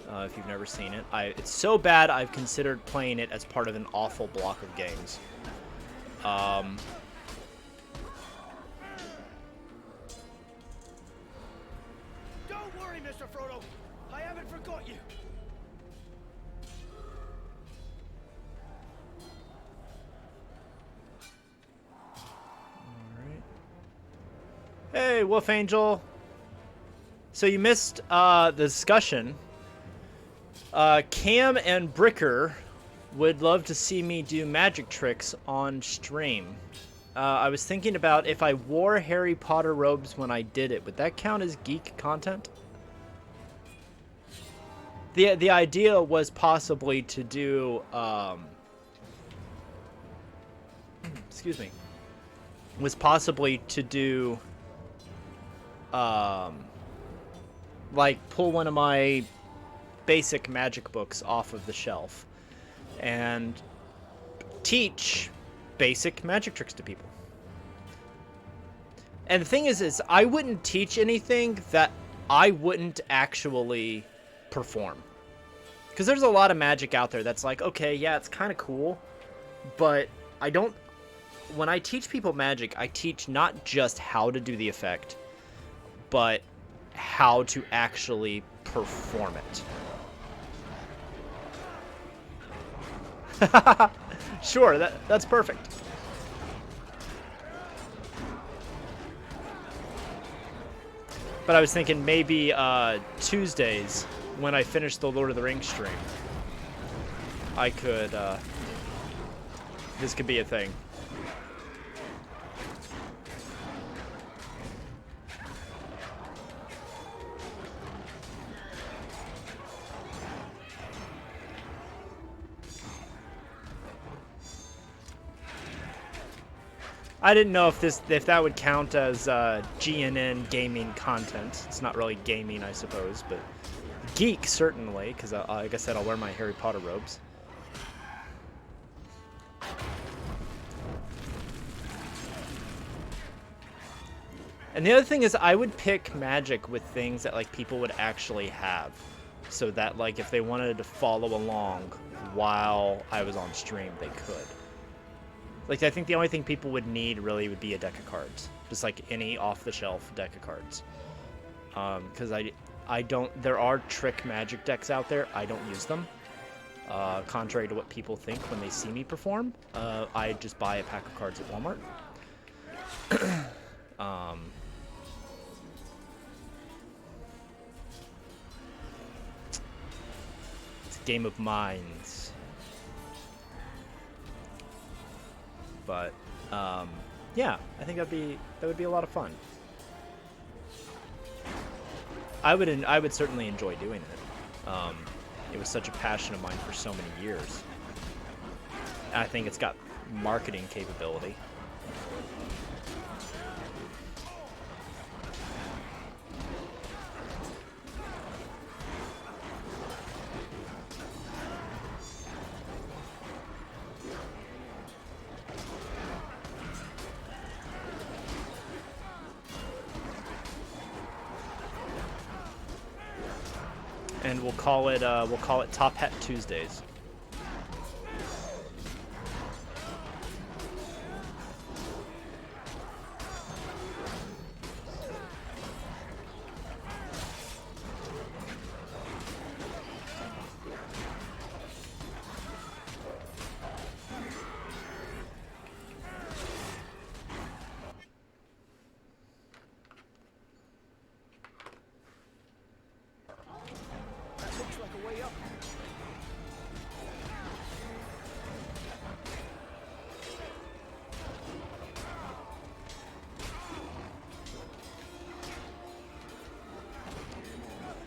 If you've never seen it. It's so bad I've considered playing it as part of an awful block of games. Don't worry, Mr. Frodo. I haven't forgot you. Hey, Wolf Angel. So you missed the discussion. Cam and Bricker would love to see me do magic tricks on stream. I was thinking about if I wore Harry Potter robes when I did it, would that count as geek content? The idea was possibly to do excuse me. Was possibly to do like pull one of my basic magic books off of the shelf and teach basic magic tricks to people. And the thing is I wouldn't teach anything that I wouldn't actually perform. Because there's a lot of magic out there that's like, okay, yeah, it's kind of cool, but I don't... When I teach people magic, I teach not just how to do the effect, but how to actually perform it. Sure, that's perfect. But I was thinking maybe Tuesdays, when I finish the Lord of the Rings stream, I could, this could be a thing. I didn't know if that would count as GNN gaming content. It's not really gaming, I suppose, but geek certainly, because like I said, I'll wear my Harry Potter robes. And the other thing is, I would pick magic with things that like people would actually have, so that like if they wanted to follow along while I was on stream, they could. Like, I think the only thing people would need really would be a deck of cards. Just like any off-the-shelf deck of cards. Because I don't... There are trick magic decks out there. I don't use them. Contrary to what people think when they see me perform. I just buy a pack of cards at Walmart. It's a game of minds. But yeah, I think that would be a lot of fun. I would certainly enjoy doing it. It was such a passion of mine for so many years. I think it's got marketing capability. And we'll call it Top Hat Tuesdays. Looks like a way up.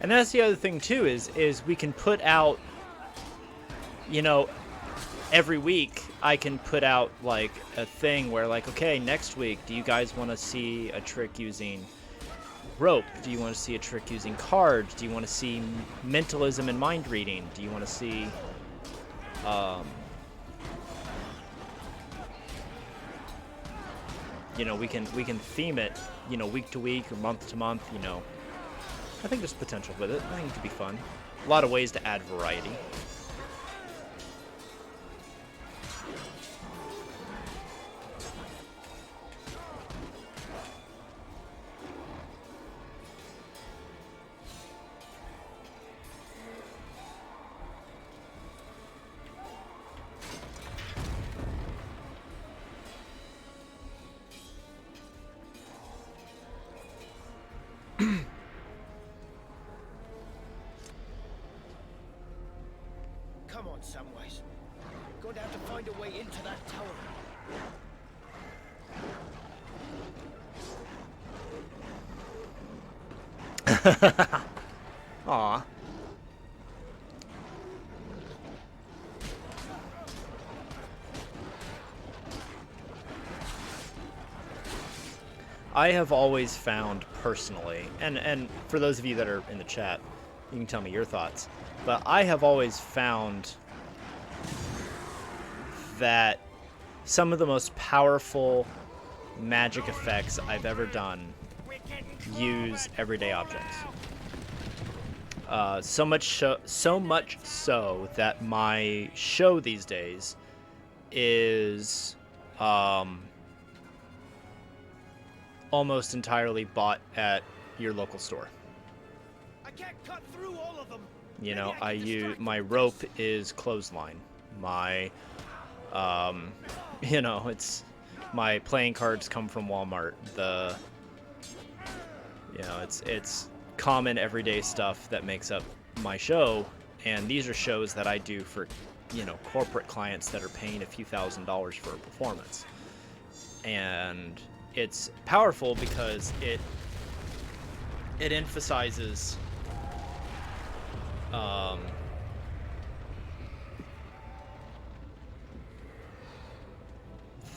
And that's the other thing too is we can put out, you know, every week I can put out like a thing where like, okay, next week, do you guys want to see a trick using rope? Do you want to see a trick using cards? Do you want to see mentalism and mind reading? Do you want to see you know, we can theme it, you know, week to week or month to month, you know. I think there's potential with it. I think it could be fun. A lot of ways to add variety. Come on, Samwise. Going to have to find a way into that tower. Aw. I have always found personally, and for those of you that are in the chat, you can tell me your thoughts, but I have always found that some of the most powerful magic effects I've ever done use everyday objects. So much so that my show these days is almost entirely bought at your local store. I can't cut through all of them. You know, Maybe I can use distract my them. rope is clothesline. My you know, it's my playing cards come from Walmart. You know, it's common everyday stuff that makes up my show, and these are shows that I do for, you know, corporate clients that are paying a few $1,000s for a performance. And it's powerful because it emphasizes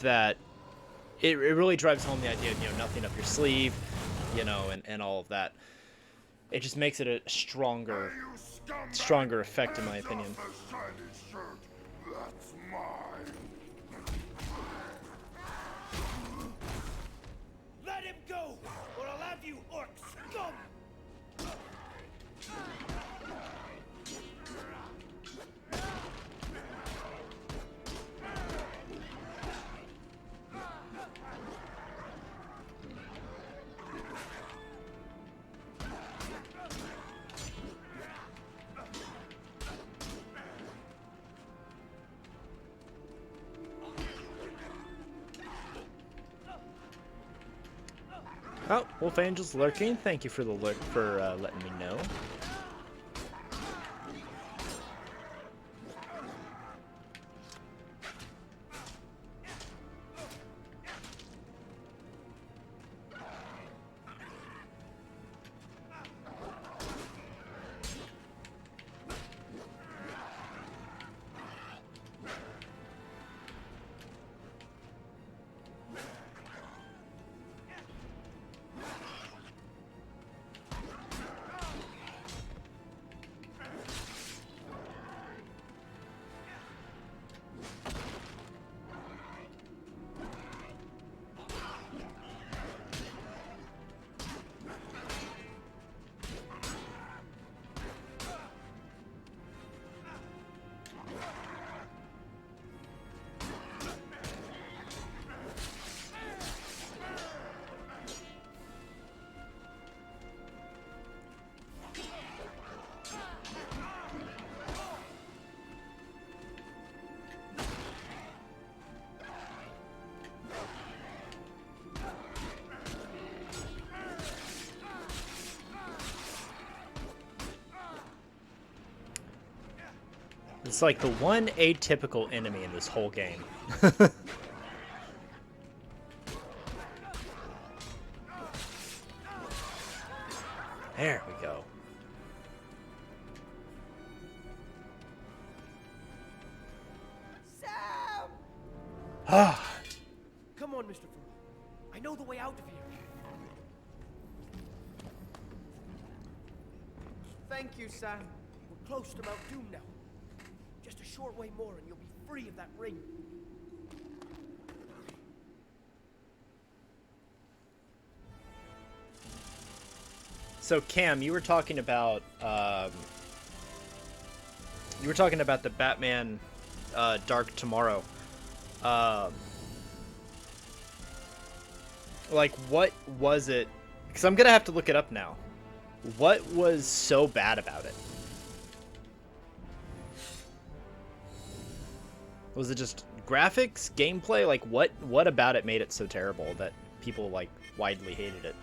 that it really drives home the idea of, you know, nothing up your sleeve, you know, and all of that. It just makes it a stronger effect, in my opinion. That's mine. Let him go, or I'll have you orcs scum. Oh, Wolf Angel's lurking. Thank you for the lurk, for letting me know. It's like the one atypical enemy in this whole game. There we go. Sam! Ah. Come on, Mr. Furrow. I know the way out of here. Thank you, Sam. We're close to Mount Doom now. Just a short way more and you'll be free of that ring. So Cam, you were talking about the Batman Dark Tomorrow. Like, what was it? Because I'm gonna have to look it up now. What was so bad about it? Was it just graphics, gameplay? Like, what about it made it so terrible that people like widely hated it?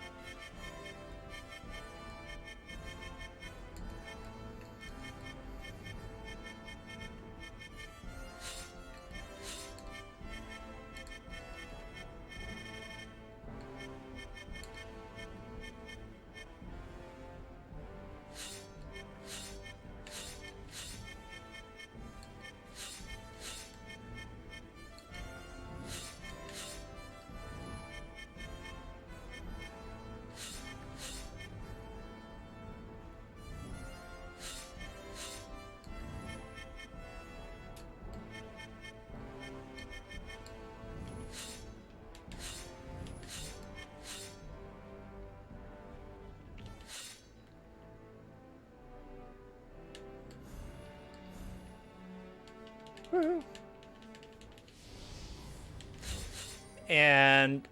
And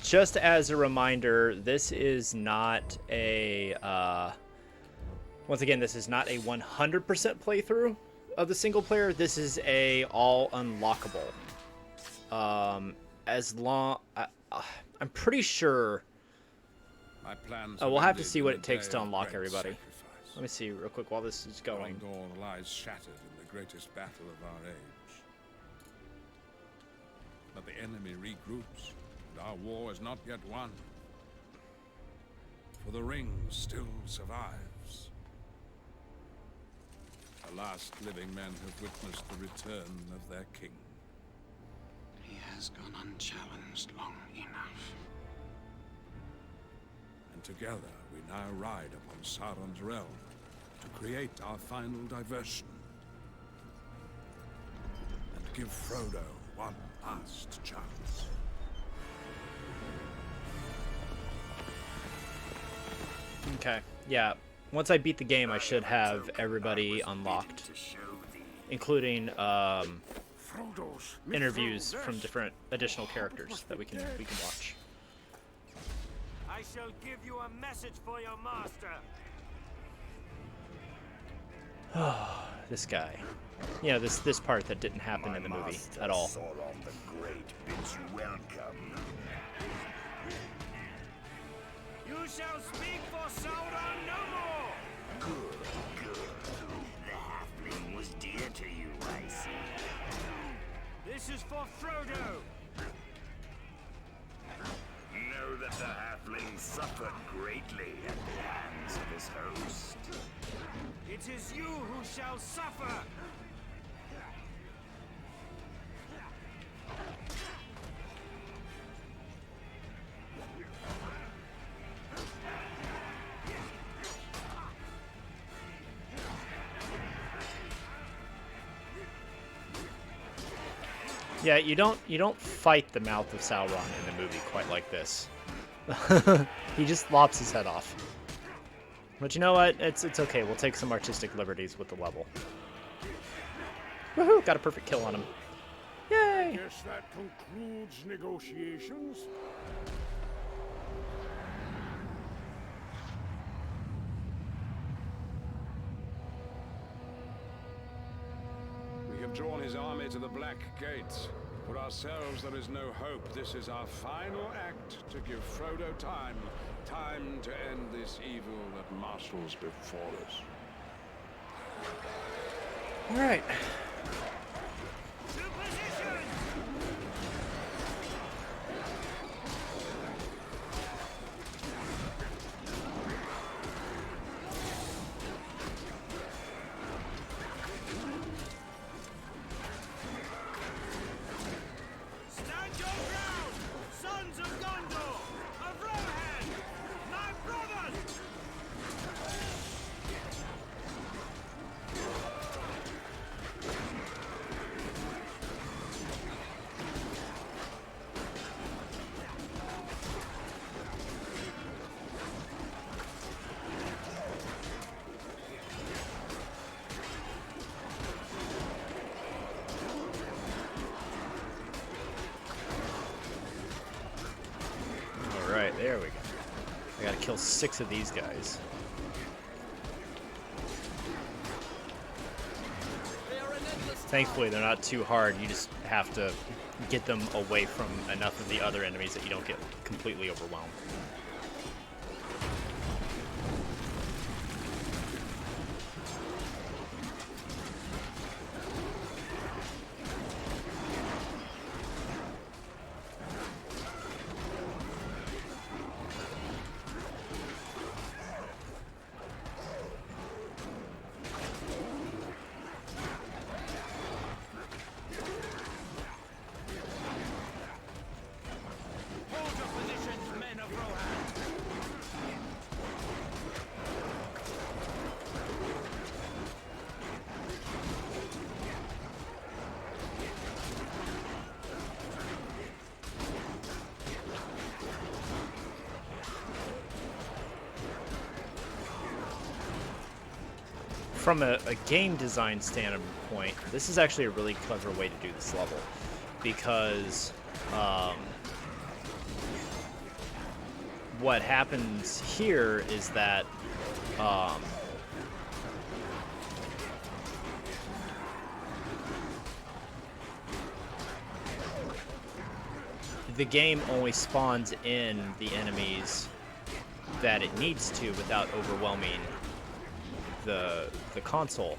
just as a reminder, this is not a once again, this is not a 100% playthrough of the single player. This is a all unlockable. As long I'm pretty sure we'll have to see what it takes to unlock everybody. Let me see real quick while this is going. Gondor lies shattered in the greatest battle of our age. But the enemy regroups, and our war is not yet won. For the ring still survives. The last living men have witnessed the return of their king. He has gone unchallenged long enough. And together we now ride upon Sauron's realm to create our final diversion. And give Frodo one last chance. Okay, yeah. Once I beat the game, I should have everybody unlocked, including interviews from different additional characters that we can watch. I shall give you a message for your master. This guy. You know, this part that didn't happen in the movie at all. Sauron the Great bids you welcome. You shall speak for Sauron no more. Good. The halfling was dear to you, I see. This is for Frodo. Know that the halfling suffered greatly at the hands of his host. It is you who shall suffer. Yeah, you don't fight the mouth of Sauron in the movie quite like this. He just lops his head off. But you know what? It's okay. We'll take some artistic liberties with the level. Woohoo! Got a perfect kill on him. Yay! Guess that concludes negotiations. We have drawn his army to the Black Gate. For ourselves, there is no hope. This is our final act to give Frodo time to end this evil that marshals before us. All right. To position! Stand your ground, sons of Gondor, of Rohan, my brothers! All right, there we go. I gotta kill 6 of these guys. Thankfully, they're not too hard. You just have to get them away from enough of the other enemies that you don't get completely overwhelmed. Hold your positions, men of Rohan! From a game design standpoint, this is actually a really clever way to do this level, because what happens here is that the game only spawns in the enemies that it needs to without overwhelming the console,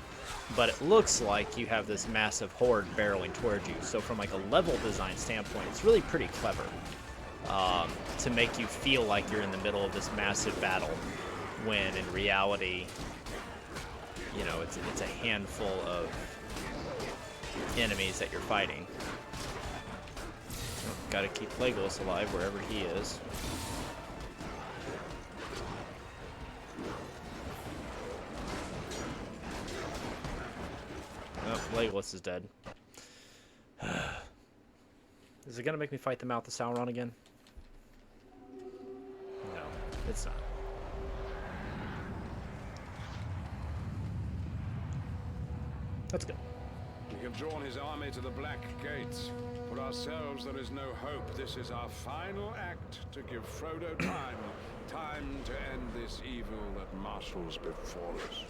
but it looks like you have this massive horde barreling towards you. So from like a level design standpoint, it's really pretty clever to make you feel like you're in the middle of this massive battle, when in reality, you know, it's a handful of enemies that you're fighting. Got to keep Legolas alive wherever he is. Oh, Legolas is dead. Is it gonna make me fight the Mouth of Sauron again? No, it's not. That's good. We have drawn his army to the Black Gates. For ourselves, there is no hope. This is our final act to give Frodo time to end this evil that marshals before us.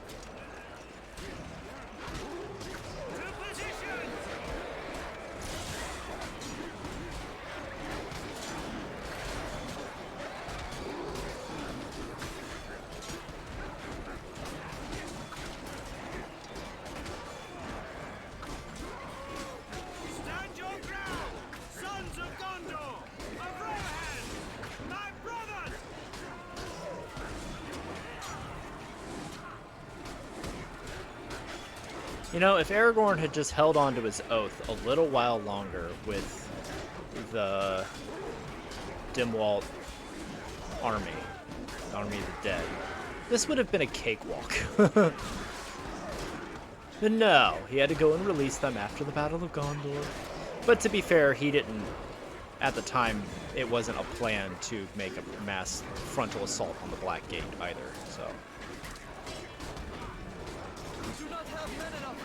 To position! Stand your ground, sons of Gondor, of Rohan, my brothers! You know, if Aragorn had just held on to his oath a little while longer with the Dimwalt army, the Army of the Dead, this would have been a cakewalk. But no, he had to go and release them after the Battle of Gondor. But to be fair, he didn't, at the time, it wasn't a plan to make a mass frontal assault on the Black Gate either, so. Do not have men enough.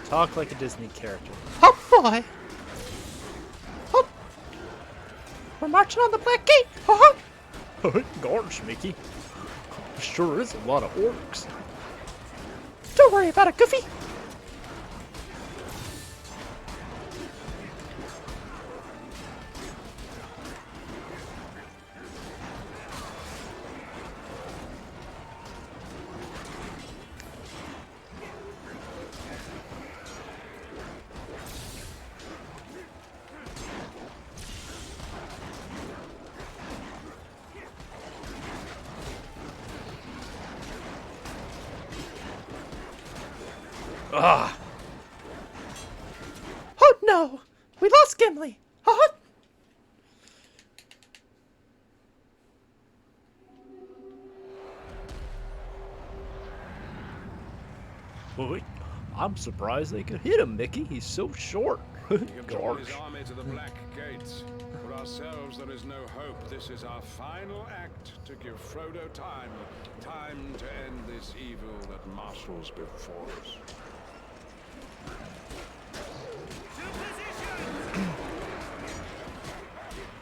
Talk like a Disney character. Oh boy! Oh. We're marching on the Black Gate! Gosh, Mickey. Sure is a lot of orcs. Don't worry about it, Goofy! Ugh. Oh no! We lost Gimli! Huh? Boy, I'm surprised they could hit him, Mickey. He's so short. We have drawn his army to the Black Gates. For ourselves, there is no hope. This is our final act to give Frodo time. Time to end this evil that marshals before us.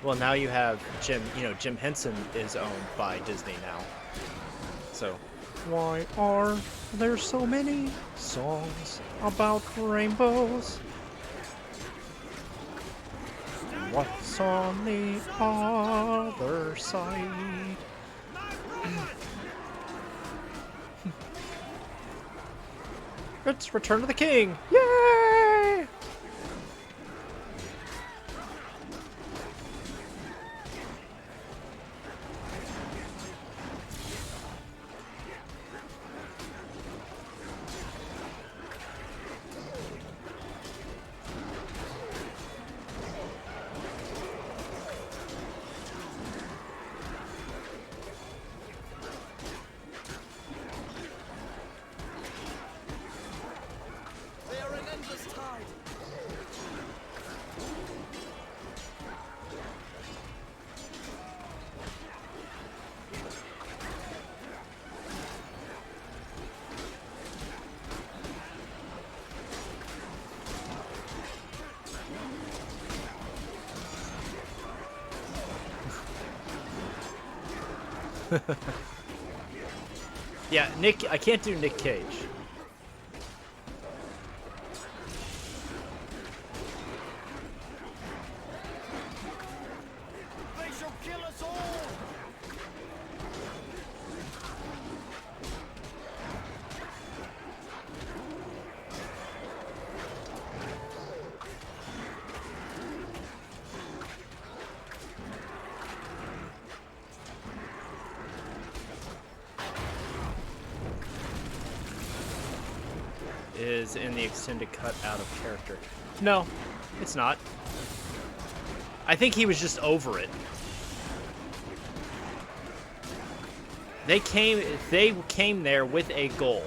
Well, now you have Jim, Jim Henson is owned by Disney now. So, why are there so many songs about rainbows? What's on the other side? It's Return of the King! Yay! They are an endless tide. Yeah, I can't do Nick Cage. They shall kill us all. Is in the extended cut out of character. No, it's not. I think he was just over it. They came there with a goal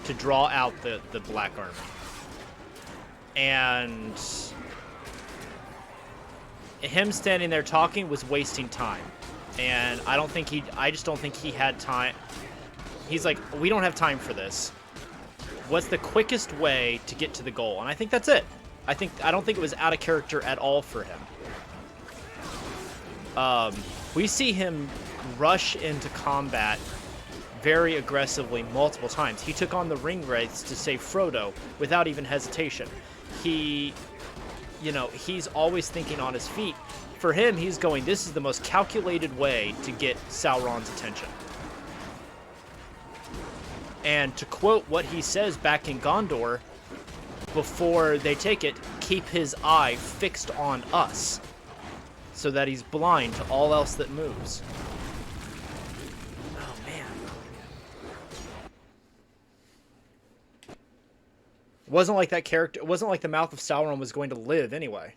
to draw out the Black Army. And him standing there talking was wasting time. And I just don't think he had time. He's like, we don't have time for this. What's the quickest way to get to the goal? And I think that's it. I don't think it was out of character at all for him. We see him rush into combat very aggressively multiple times. He took on the ring wraiths to save Frodo without even hesitation. He's always thinking on his feet. For him, he's going, this is the most calculated way to get Sauron's attention. And to quote what he says back in Gondor, before they take it, keep his eye fixed on us, so that he's blind to all else that moves. Oh, man. It wasn't like that character, it wasn't like the Mouth of Sauron was going to live anyway.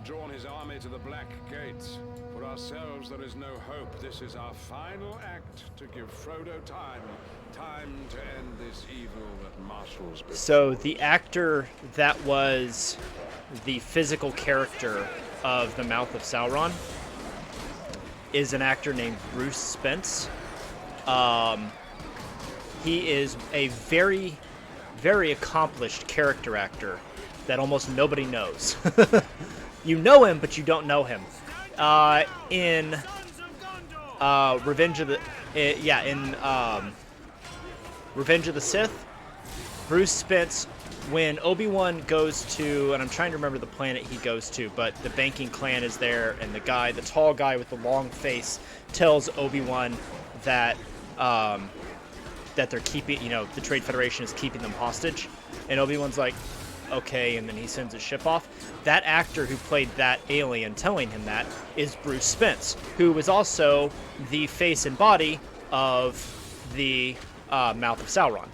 Drawn his army to the Black Gates. For ourselves, there is no hope. This is our final act to give Frodo time. Time to end this evil that marshals before. So the actor that was the physical character of the Mouth of Sauron is an actor named Bruce Spence. He is a very, very accomplished character actor that almost nobody knows. You know him, but you don't know him. In Revenge of the Revenge of the Sith, Bruce Spence, when Obi-Wan goes to, and I'm trying to remember the planet he goes to, but the banking clan is there, and the tall guy with the long face, tells Obi-Wan that that they're keeping, the Trade Federation is keeping them hostage, and Obi-Wan's like, okay, and then he sends his ship off. That actor who played that alien telling him that is Bruce Spence, who was also the face and body of the Mouth of Sauron.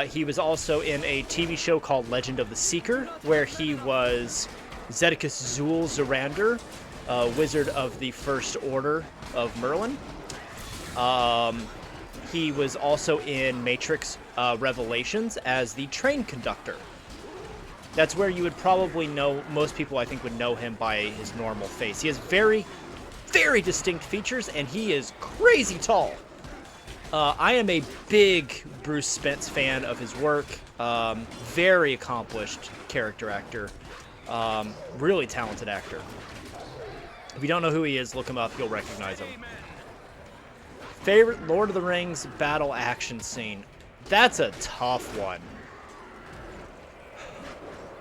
He was also in a TV show called Legend of the Seeker, where he was Zedekis Zul Zorander, Wizard of the First Order of Merlin. He was also in Matrix Revelations as the train conductor. That's where you would probably know, most people I think would know him by his normal face. He has very, very distinct features, and he is crazy tall. I am a big Bruce Spence fan of his work. Very accomplished character actor. Really talented actor. If you don't know who he is, look him up. You'll recognize him. Favorite Lord of the Rings battle action scene? That's a tough one.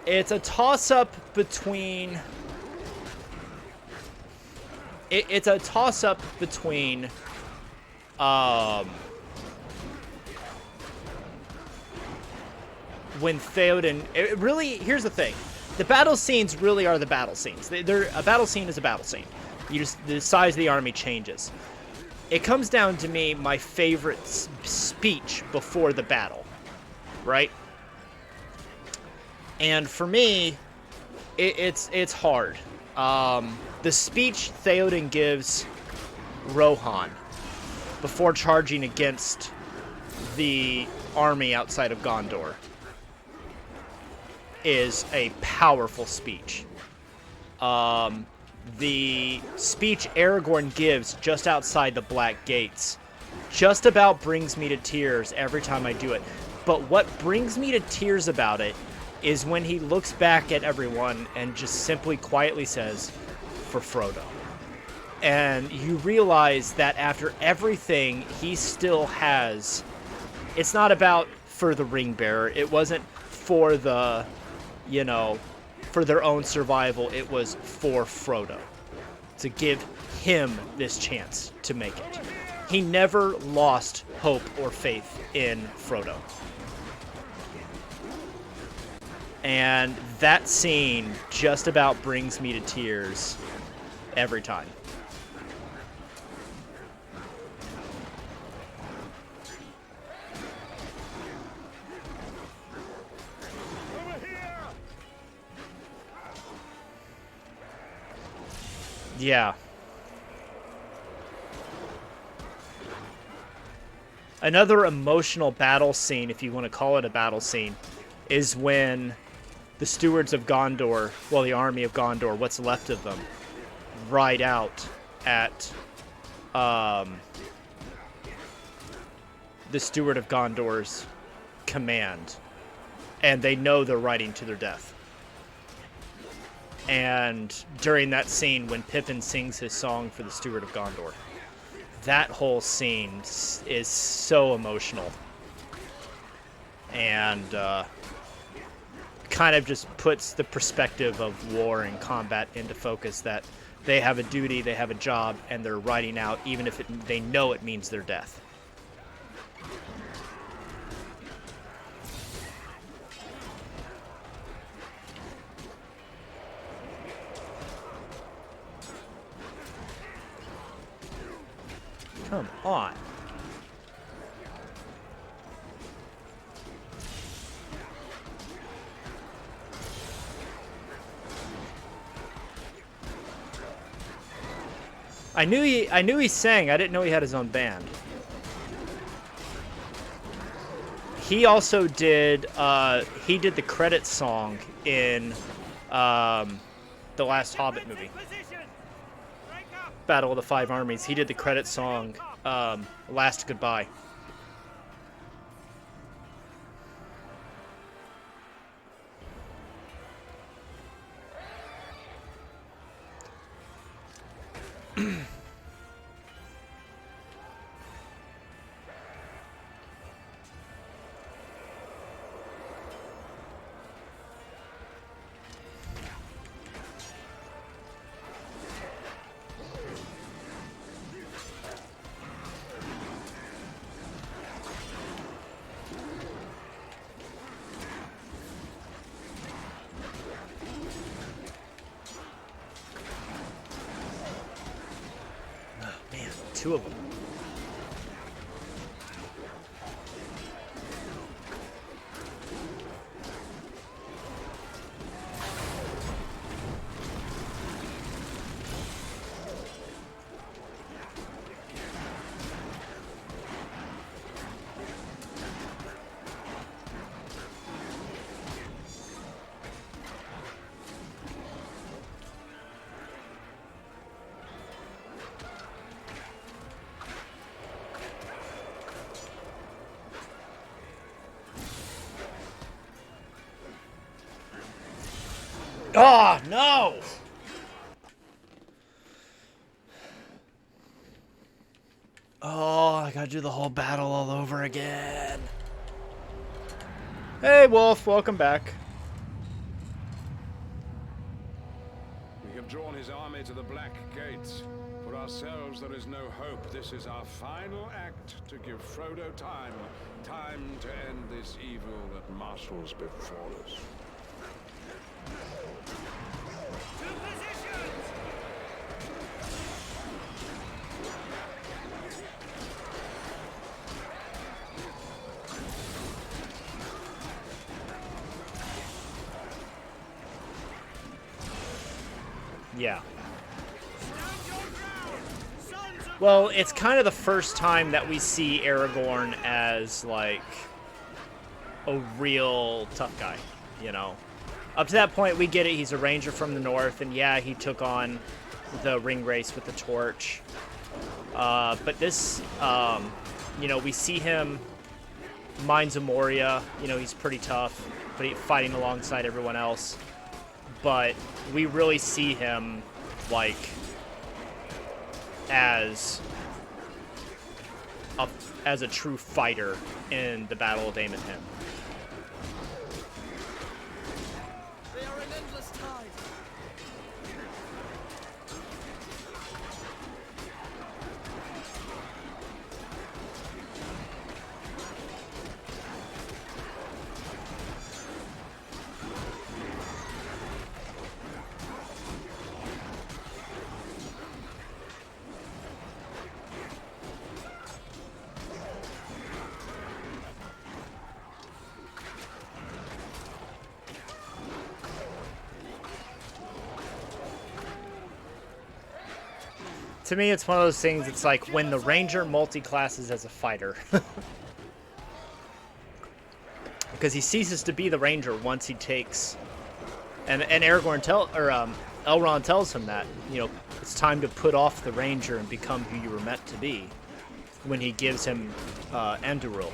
It's a toss-up between... It's a toss-up between... when Theoden... here's the thing. The battle scenes really are the battle scenes. A battle scene is a battle scene. The size of the army changes. It comes down to me, my favorite speech before the battle. Right? And for me, it's hard. The speech Theoden gives Rohan before charging against the army outside of Gondor is a powerful speech. The speech Aragorn gives just outside the Black Gates just about brings me to tears every time I do it. But what brings me to tears about it is when he looks back at everyone and just simply quietly says, "For Frodo." And you realize that after everything, he still has... It's not about for the ring bearer. It wasn't for the, for their own survival. It was for Frodo. To give him this chance to make it. He never lost hope or faith in Frodo. And that scene just about brings me to tears every time. Yeah. Another emotional battle scene, if you want to call it a battle scene, is when the stewards of Gondor, well, the army of Gondor, what's left of them, ride out at the steward of Gondor's command, and they know they're riding to their death. And during that scene, when Pippin sings his song for the steward of Gondor, that whole scene is so emotional. And kind of just puts the perspective of war and combat into focus, that they have a duty, they have a job, and they're riding out even if they know it means their death. Come on. I knew he sang. I didn't know he had his own band. He also did the credits song in the last Hobbit movie. Battle of the Five Armies. He did the credit song, Last Goodbye. Man, two of them. Oh, no! Oh, I gotta do the whole battle all over again. Hey, Wolf, welcome back. We have drawn his army to the Black Gates. For ourselves, there is no hope. This is our final act to give Frodo time. Time to end this evil that marshals before us. To positions! Yeah. Stand your ground! Sons of Well, it's kind of the first time that we see Aragorn as, like, a real tough guy, you know? Up to that point, we get it. He's a ranger from the north, and yeah, he took on the ring race with the torch. But this, you know, we see him, Mines of Moria, you know, he's pretty tough, but he's fighting alongside everyone else. But we really see him, like, as a true fighter in the Battle of Amon Hen. They are an endless tide. To me, it's one of those things, it's like when the ranger multi-classes as a fighter. Because he ceases to be the ranger once he takes... And Elrond tells him that, you know, it's time to put off the ranger and become who you were meant to be. When he gives him Anduril.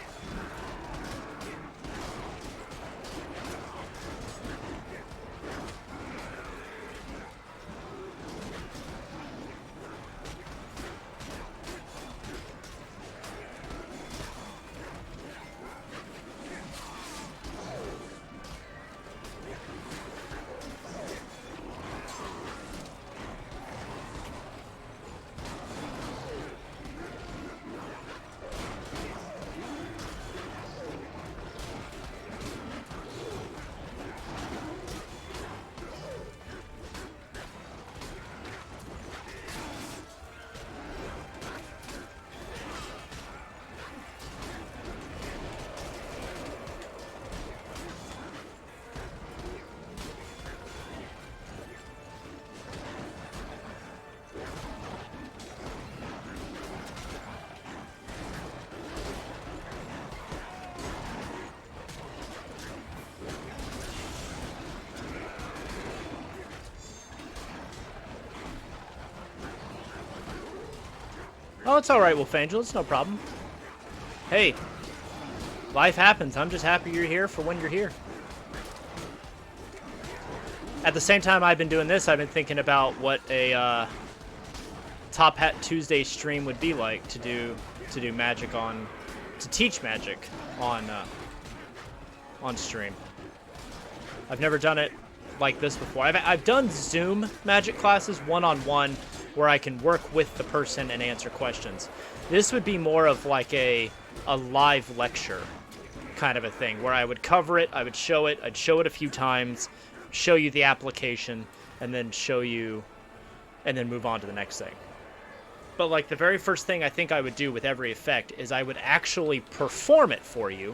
Oh, it's alright, Wolf Angel. It's no problem. Hey, life happens. I'm just happy you're here for when you're here. At the same time I've been doing this, I've been thinking about what a Top Hat Tuesday stream would be like to do magic on, to teach magic on stream. I've never done it like this before. I've done Zoom magic classes one-on-one where I can work with the person and answer questions. This would be more of like a live lecture kind of a thing where I would cover it, I would show it, I'd show it a few times, show you the application, and then show you, and then move on to the next thing. But like the very first thing I think I would do with every effect is I would actually perform it for you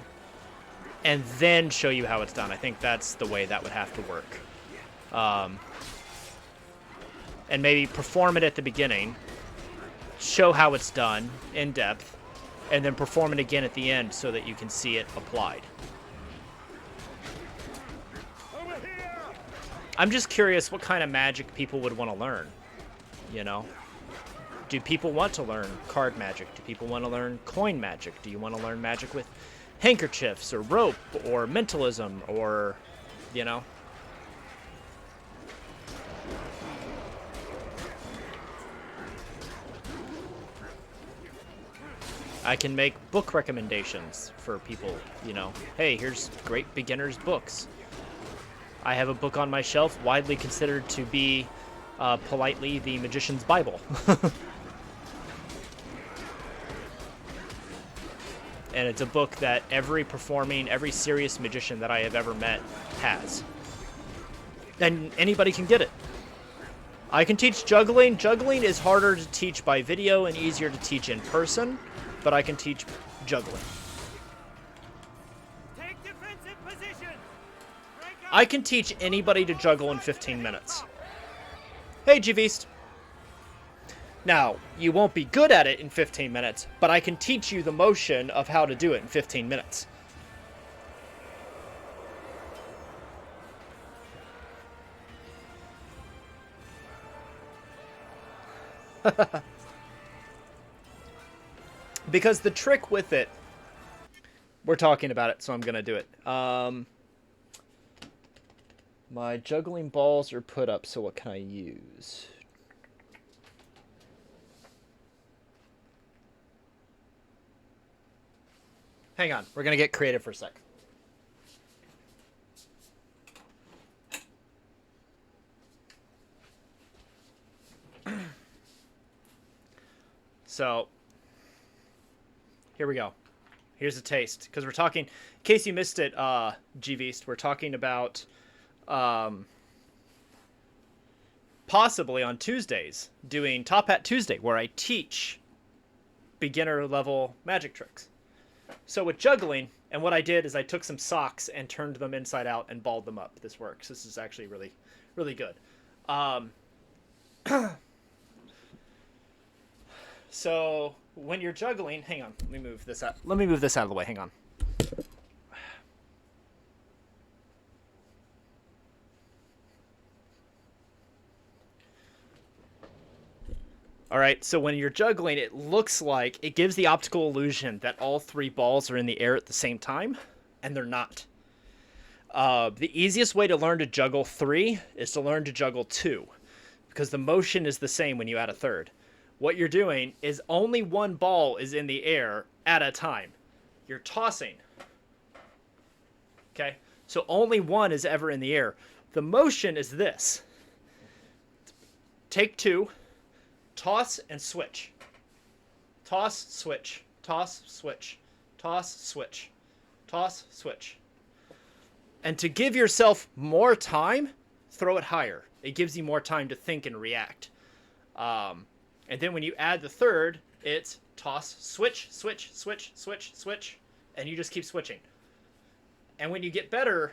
and then show you how it's done. I think that's the way that would have to work. And maybe perform it at the beginning, show how it's done in depth, and then perform it again at the end so that you can see it applied. I'm just curious what kind of magic people would want to learn, you know? Do people want to learn card magic? Do people want to learn coin magic? Do you want to learn magic with handkerchiefs or rope or mentalism or, you know? I can make book recommendations for people, you know. Hey, here's great beginners books. I have a book on my shelf widely considered to be, politely, the Magician's Bible. And it's a book that every serious magician that I have ever met has. And anybody can get it. I can teach juggling. Juggling is harder to teach by video and easier to teach in person, but I can teach juggling. Take defensive position. I can teach anybody to juggle in 15 minutes. Hey, G-Beast. Now, you won't be good at it in 15 minutes, but I can teach you the motion of how to do it in 15 minutes. Because the trick with it, we're talking about it, so I'm going to do it. My juggling balls are put up, so what can I use? Hang on, we're going to get creative for a sec. So, here we go. Here's a taste. Because we're talking, in case you missed it, G-Beast, we're talking about possibly on Tuesdays doing Top Hat Tuesday, where I teach beginner level magic tricks. So with juggling, and what I did is I took some socks and turned them inside out and balled them up. This works. This is actually really, really good. So when you're juggling, hang on, let me move this out. Let me move this out of the way. Hang on. All right, so when you're juggling, it looks like, it gives the optical illusion that all three balls are in the air at the same time, and they're not. The easiest way to learn to juggle 3 is to learn to juggle 2, because the motion is the same when you add a third. What you're doing is only one ball is in the air at a time. You're tossing. Okay? So only one is ever in the air. The motion is this. Take 2. Toss and switch. Toss, switch. Toss, switch. Toss, switch. Toss, switch. And to give yourself more time, throw it higher. It gives you more time to think and react. And then when you add the third, it's toss, switch, switch, switch, switch, switch. And you just keep switching. And when you get better,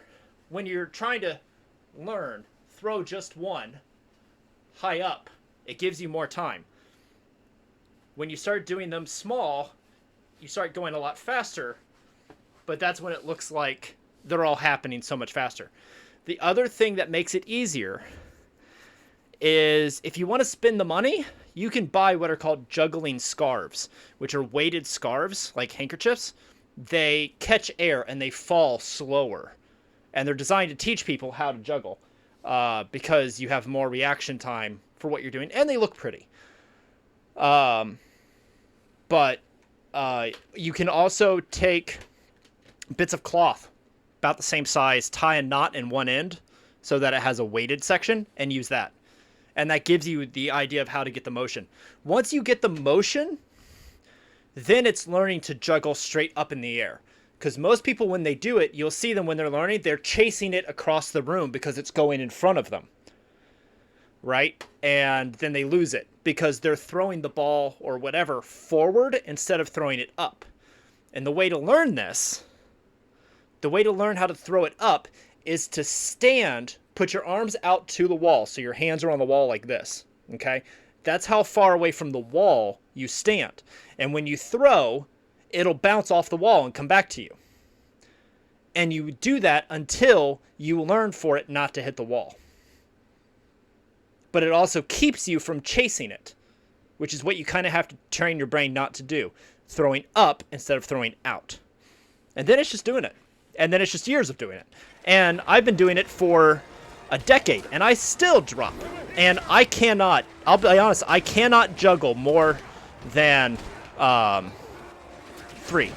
when you're trying to learn, throw just one high up. It gives you more time. When you start doing them small, you start going a lot faster, but that's when it looks like they're all happening so much faster. The other thing that makes it easier is if you want to spend the money, you can buy what are called juggling scarves, which are weighted scarves, like handkerchiefs. They catch air and they fall slower. And they're designed to teach people how to juggle because you have more reaction time for what you're doing. And they look pretty. But you can also take bits of cloth about the same size, tie a knot in one end so that it has a weighted section, and use that. And that gives you the idea of how to get the motion. Once you get the motion, then it's learning to juggle straight up in the air. Because most people, when they do it, you'll see them when they're learning, they're chasing it across the room because it's going in front of them. Right? And then they lose it because they're throwing the ball or whatever forward instead of throwing it up. And the way to learn this, the way to learn how to throw it up is to stand, put your arms out to the wall. So your hands are on the wall like this. Okay? That's how far away from the wall you stand. And when you throw, it'll bounce off the wall and come back to you. And you do that until you learn for it not to hit the wall. But it also keeps you from chasing it, which is what you kind of have to train your brain not to do. Throwing up instead of throwing out. And then it's just doing it. And then it's just years of doing it. And I've been doing it for a decade, and I still drop. And I cannot, I'll be honest, I cannot juggle more than 3.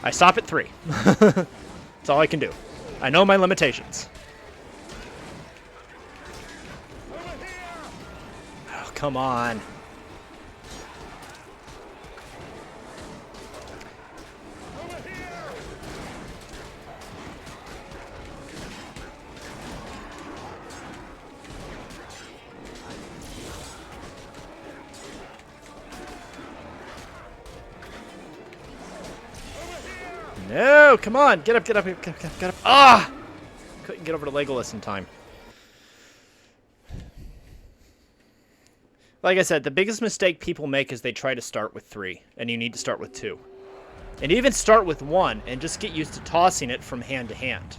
I stop at 3. That's all I can do. I know my limitations. Oh, come on. No, come on. Get up, get up, get up. Ah! Couldn't get over to Legolas in time. Like I said, the biggest mistake people make is they try to start with 3, and you need to start with 2. And even start with 1, and just get used to tossing it from hand to hand.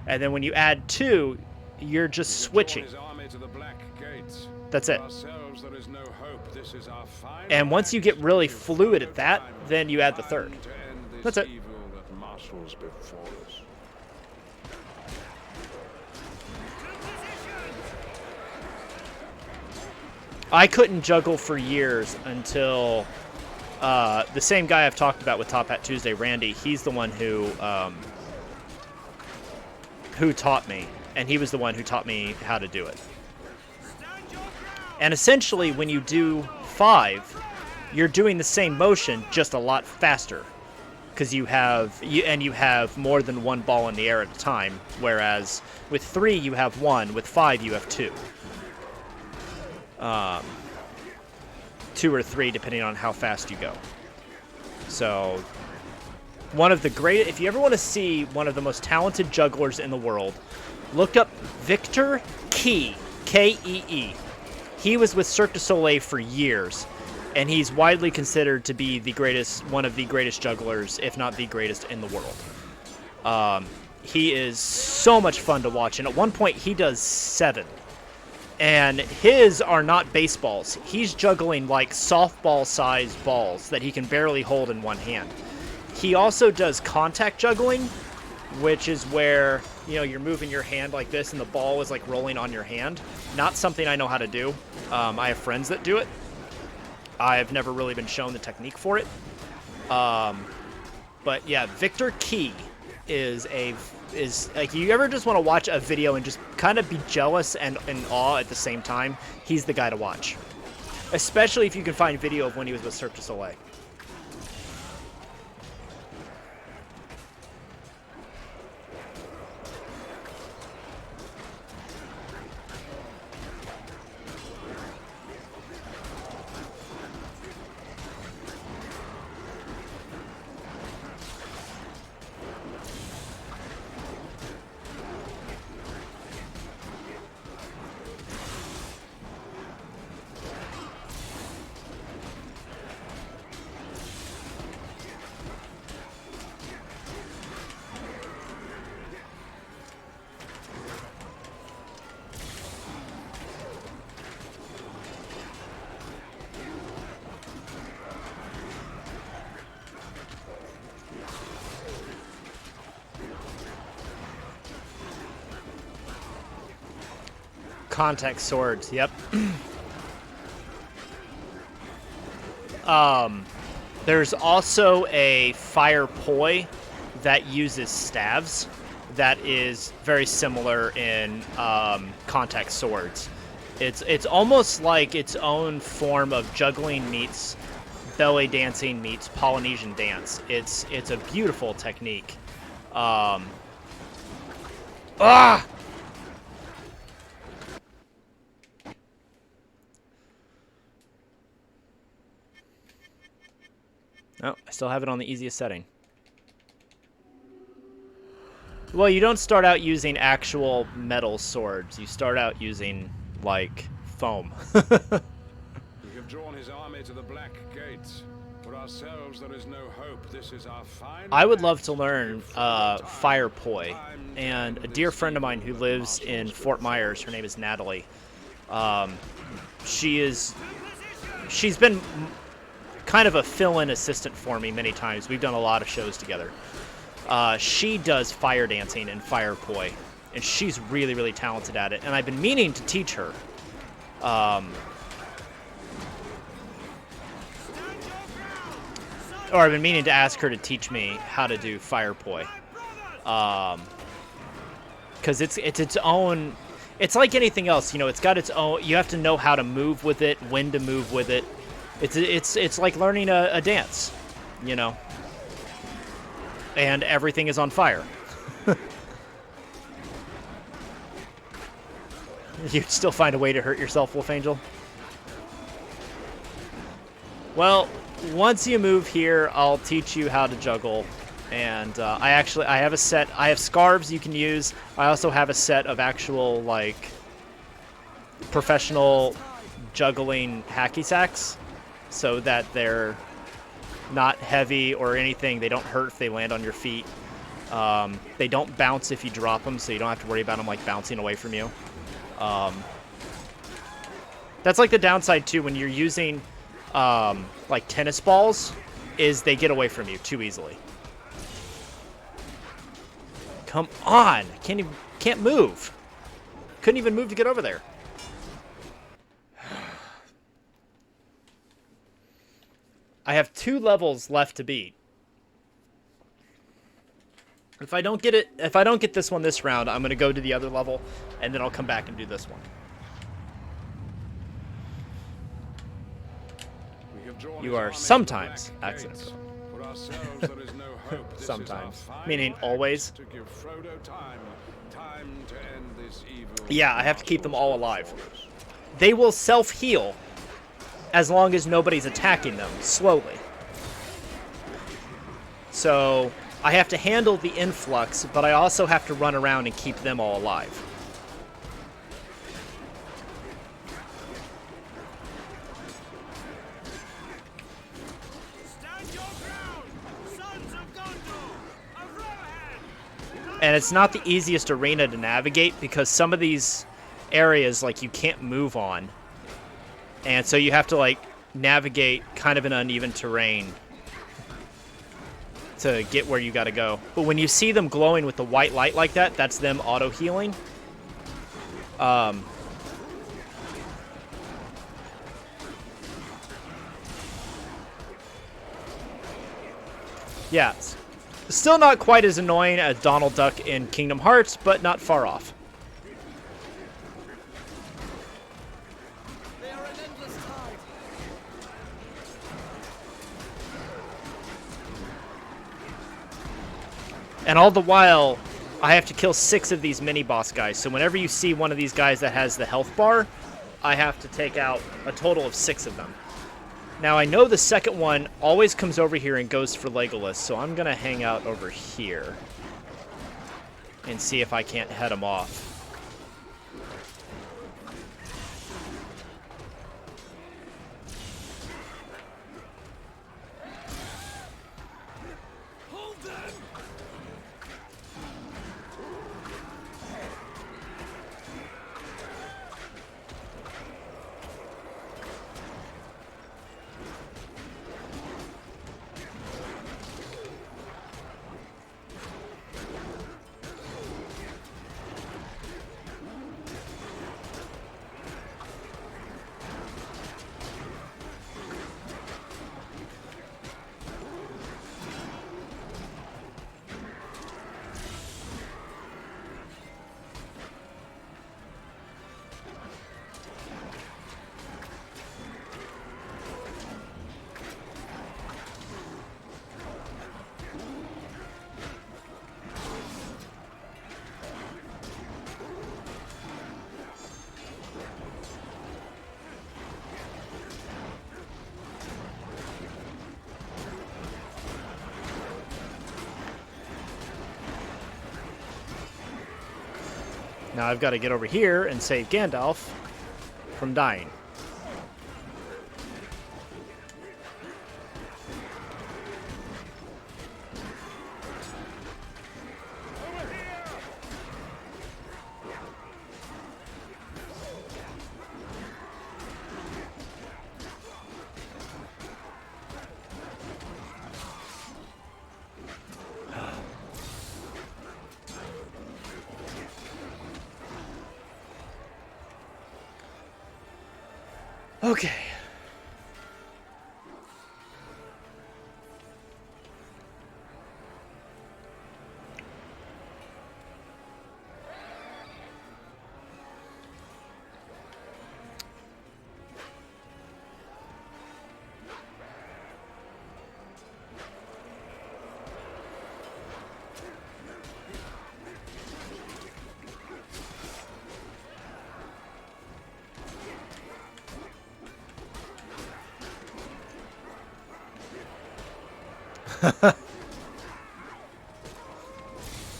And then when you add 2, you're just switching. That's it. And once you get really fluid at that, then you add the 3rd. That's it. I couldn't juggle for years until the same guy I've talked about with Top Hat Tuesday, Randy. He's the one who taught me, and he was the one who taught me how to do it. And essentially, when you do 5, you're doing the same motion, just a lot faster. Because you have more than one ball in the air at a time, whereas with 3 you have 1, with 5 you have 2. 2 or 3 depending on how fast you go. So one of the great, if you ever want to see one of the most talented jugglers in the world, look up Victor Kee, K-E-E. He was with Cirque du Soleil for years. And he's widely considered to be the greatest, one of the greatest jugglers, if not the greatest in the world. He is so much fun to watch, and at one point he does 7. And his are not baseballs. He's juggling like softball-sized balls that he can barely hold in one hand. He also does contact juggling, which is where, you know, you're moving your hand like this and the ball is like rolling on your hand. Not something I know how to do. I have friends that do it. I've never really been shown the technique for it. But yeah, Victor Kee is like, you ever just want to watch a video and just kind of be jealous and in awe at the same time, he's the guy to watch. Especially if you can find video of when he was with Cirque du Soleil. contact swords. Yep. There's also a fire poi that uses staves that is very similar in contact swords. It's almost like its own form of juggling meets belly dancing meets Polynesian dance. It's a beautiful technique. Ah! Oh, I still have it on the easiest setting. Well, you don't start out using actual metal swords. You start out using, like, foam. We have drawn his army to the Black Gates. For ourselves, there is no hope. This is our final. I would love to learn fire poi. And a dear friend of mine who lives in Fort Myers, her name is Natalie. She's been kind of a fill-in assistant for me many times. We've done a lot of shows together. She does fire dancing and fire poi, and she's really, really talented at it. And I've been meaning to teach her. Or I've been meaning to ask her to teach me how to do fire poi. Because it's its own. It's like anything else, you know. It's got its own. You have to know how to move with it, when to move with it. It's like learning a dance, you know. And everything is on fire. You'd still find a way to hurt yourself, Wolf Angel? Well, once you move here, I'll teach you how to juggle. And I have a set. I have scarves you can use. I also have a set of actual, like, professional juggling hacky sacks, so that they're not heavy or anything. They don't hurt if they land on your feet. They don't bounce if you drop them, so you don't have to worry about them like bouncing away from you. That's like the downside too when you're using like tennis balls, is they get away from you too easily. Come on, can't move. Couldn't even move to get over there. I have 2 levels left to beat. If I don't get this one this round, I'm going to go to the other level, and then I'll come back and do this one. You are sometimes accidental. Sometimes. Meaning always. Yeah, I have to keep them all alive. They will self-heal as long as nobody's attacking them, slowly. So I have to handle the influx, but I also have to run around and keep them all alive. Stand your ground, sons of Gondor, of Rohan! And it's not the easiest arena to navigate because some of these areas, like, you can't move on. And so you have to, like, navigate kind of an uneven terrain to get where you gotta go. But when you see them glowing with the white light like that, that's them auto-healing. Yeah, still not quite as annoying as Donald Duck in Kingdom Hearts, but not far off. They are an endless tide. And all the while, I have to kill 6 of these mini-boss guys. So whenever you see one of these guys that has the health bar, I have to take out a total of 6 of them. Now, I know the second one always comes over here and goes for Legolas, so I'm going to hang out over here and see if I can't head him off. Hold them! Now I've got to get over here and save Gandalf from dying. Okay.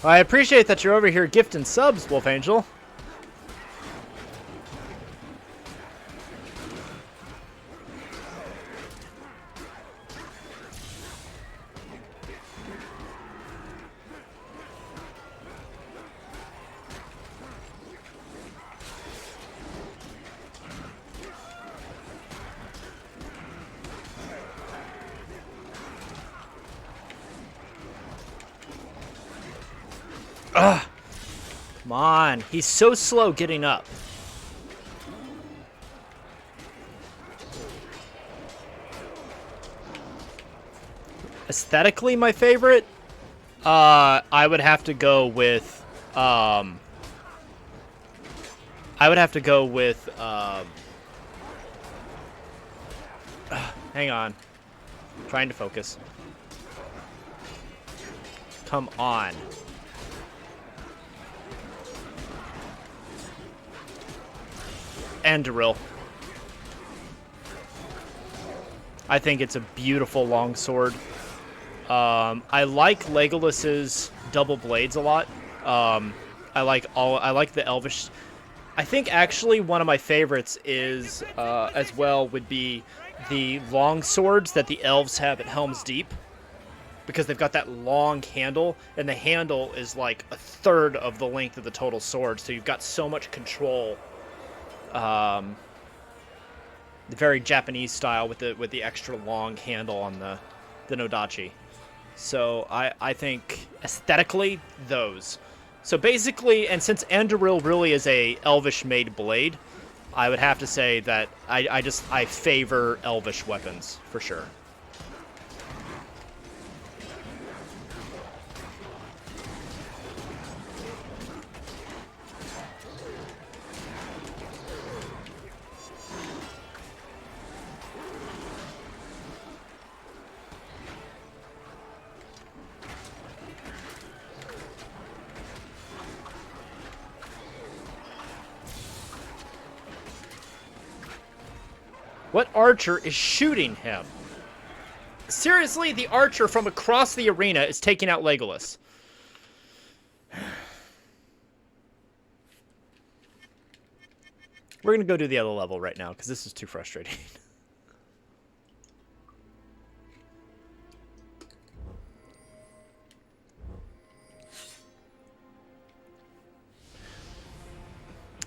I appreciate that you're over here gifting subs, Wolf Angel. Ugh. Come on. He's so slow getting up. Aesthetically, my favorite? I would have to go with, hang on. I'm trying to focus. Come on. Anduril. I think it's a beautiful longsword. I like Legolas's double blades a lot. I like the Elvish. I think actually one of my favorites is as well would be the long swords that the elves have at Helm's Deep, because they've got that long handle, and the handle is like a third of the length of the total sword, so you've got so much control. The very Japanese style with the extra long handle on the Nodachi. So I think aesthetically those. So basically, and since Anduril really is a elvish made blade, I would have to say that I favor elvish weapons for sure. What archer is shooting him? Seriously, the archer from across the arena is taking out Legolas. We're going to go do the other level right now, because this is too frustrating.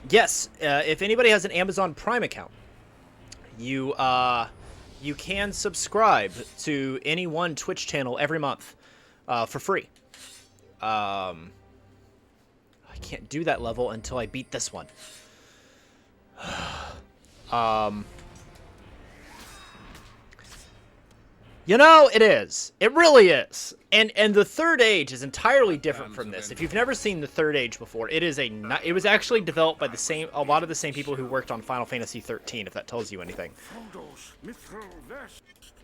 Yes, if anybody has an Amazon Prime account, you can subscribe to any one Twitch channel every month for free. I can't do that level until I beat this one. You know, it is. It really is. And the Third Age is entirely different from this. If you've never seen the Third Age before, it was actually developed by a lot of the same people who worked on Final Fantasy 13, if that tells you anything.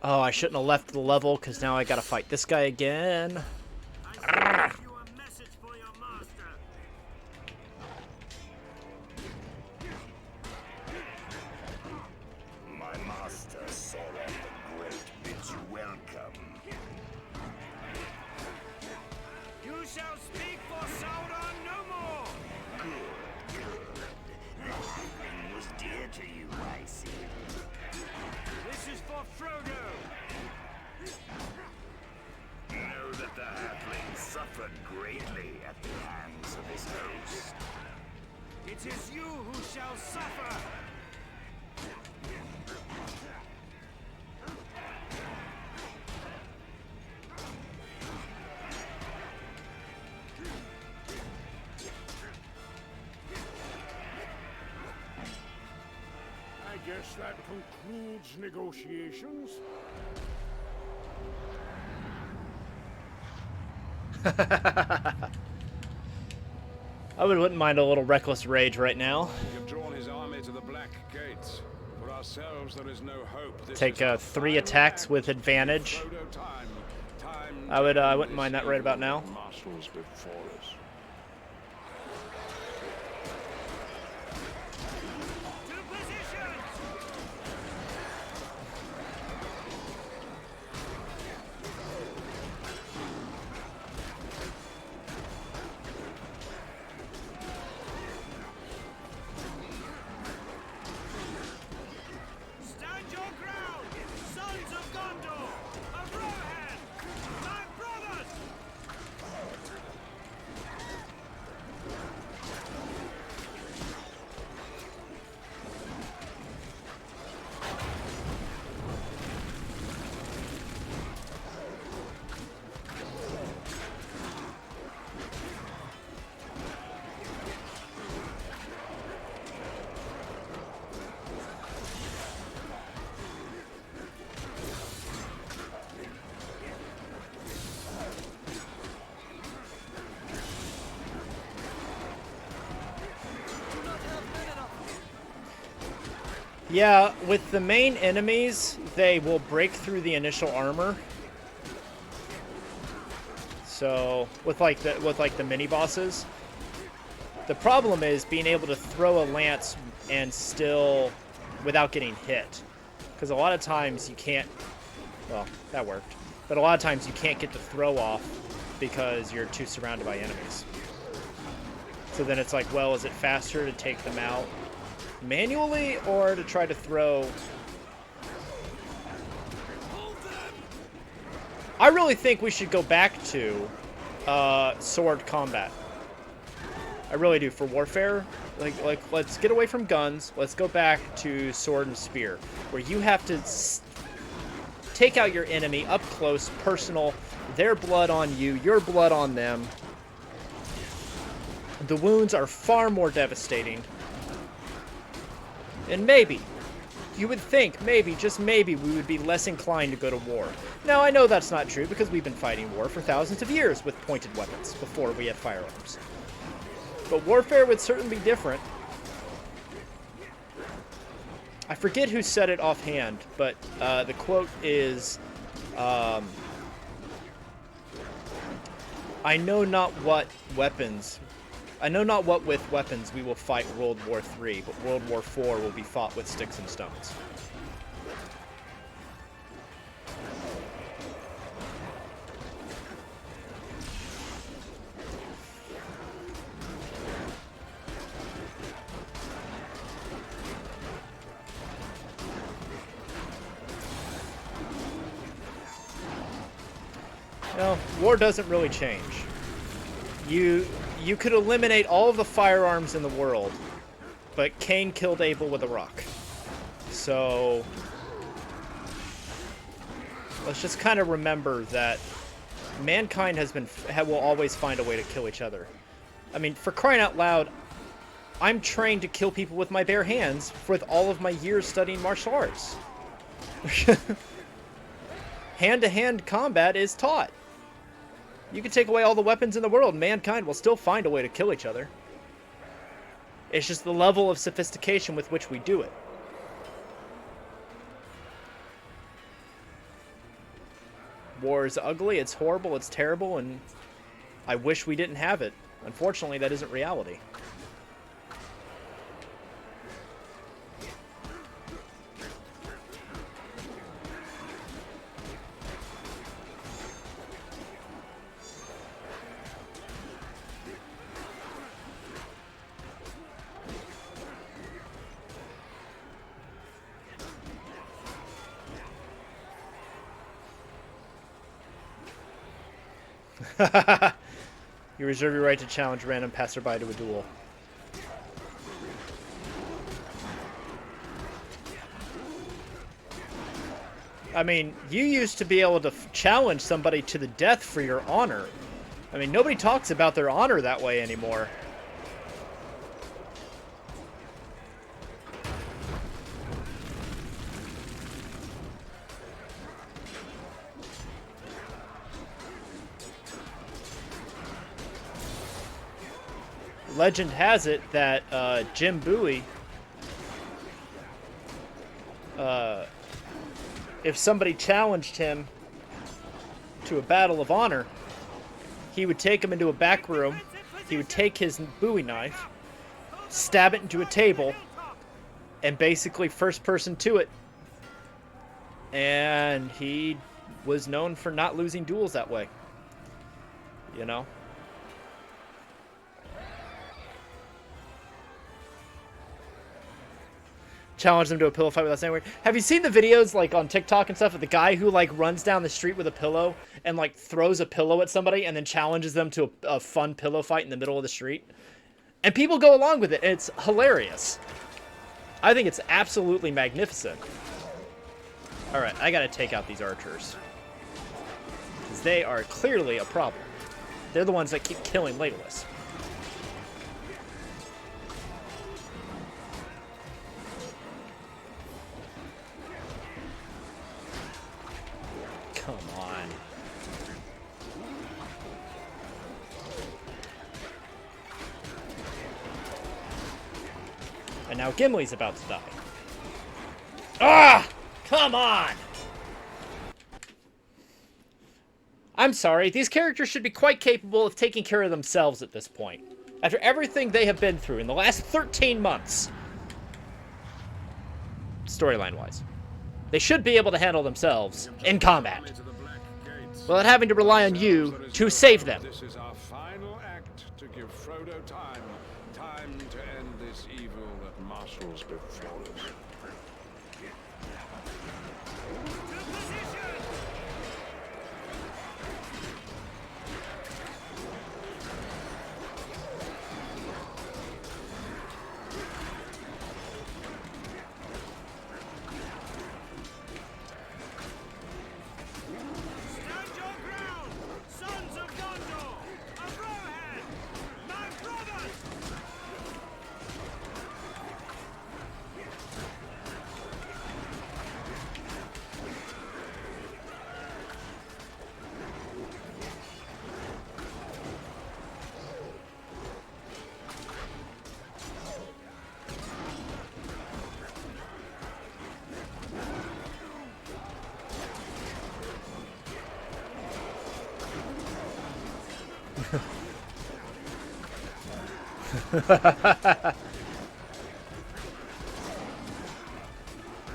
Oh, I shouldn't have left the level, because now I gotta fight this guy again. dear to you, I see. This is for Frodo! Know that the halfling suffered greatly at the hands of his host. It is you who shall suffer! I guess that concludes negotiations. I wouldn't mind a little reckless rage right now. We have drawn his army to the Black Gates. For ourselves, there is no hope. This Take is our 3 final attacks act. with advantage. Frodo, time I to end wouldn't mind this that right about evil now. that marshals before us. To positions! Stand your ground! Sons of Gondor! Of Rohan! My brothers! Yeah, with the main enemies, they will break through the initial armor. So, with like the mini bosses, the problem is being able to throw a lance and still without getting hit. Because a lot of times you can't, well, that worked. But a lot of times you can't get the throw off because you're too surrounded by enemies. So then it's like, well, is it faster to take them out manually or to try to throw? I really think we should go back to sword combat. I really do, for warfare. Like let's get away from guns. Let's go back to sword and spear, where you have to take out your enemy up close, personal, their blood on you, your blood on them. The wounds are far more devastating. And maybe, you would think, maybe, just maybe, we would be less inclined to go to war. Now, I know that's not true, because we've been fighting war for thousands of years with pointed weapons before we had firearms. But warfare would certainly be different. I forget who said it offhand, but the quote is, I know not what with weapons we will fight World War III, but World War IV will be fought with sticks and stones. No, war doesn't really change. You could eliminate all of the firearms in the world, but Cain killed Abel with a rock. So let's just kind of remember that mankind will always find a way to kill each other. I mean, for crying out loud, I'm trained to kill people with my bare hands with all of my years studying martial arts. Hand-to-hand combat is taught. You can take away all the weapons in the world, mankind will still find a way to kill each other. It's just the level of sophistication with which we do it. War is ugly, it's horrible, it's terrible, and I wish we didn't have it. Unfortunately, that isn't reality. You reserve your right to challenge random passerby to a duel. I mean, you used to be able to challenge somebody to the death for your honor. I mean, nobody talks about their honor that way anymore. Legend has it that Jim Bowie, if somebody challenged him to a battle of honor, he would take him into a back room, he would take his Bowie knife, stab it into a table, and basically first person to it. And he was known for not losing duels that way. You know? Challenge them to a pillow fight without saying a word. Have you seen the videos like on TikTok and stuff of the guy who like runs down the street with a pillow and like throws a pillow at somebody and then challenges them to a fun pillow fight in the middle of the street? And people go along with it. And it's hilarious. I think it's absolutely magnificent. All right, I gotta take out these archers because they are clearly a problem. They're the ones that keep killing Legolas. Come on. And now Gimli's about to die. Ah! Come on! I'm sorry, these characters should be quite capable of taking care of themselves at this point. After everything they have been through in the last 13 months. Storyline-wise. They should be able to handle themselves in combat, without having to rely on you to save them. This is our final act to give Frodo time to end this evil that marshals before us. Stand your ground, sons of Gondor! Of Rohan! My brothers!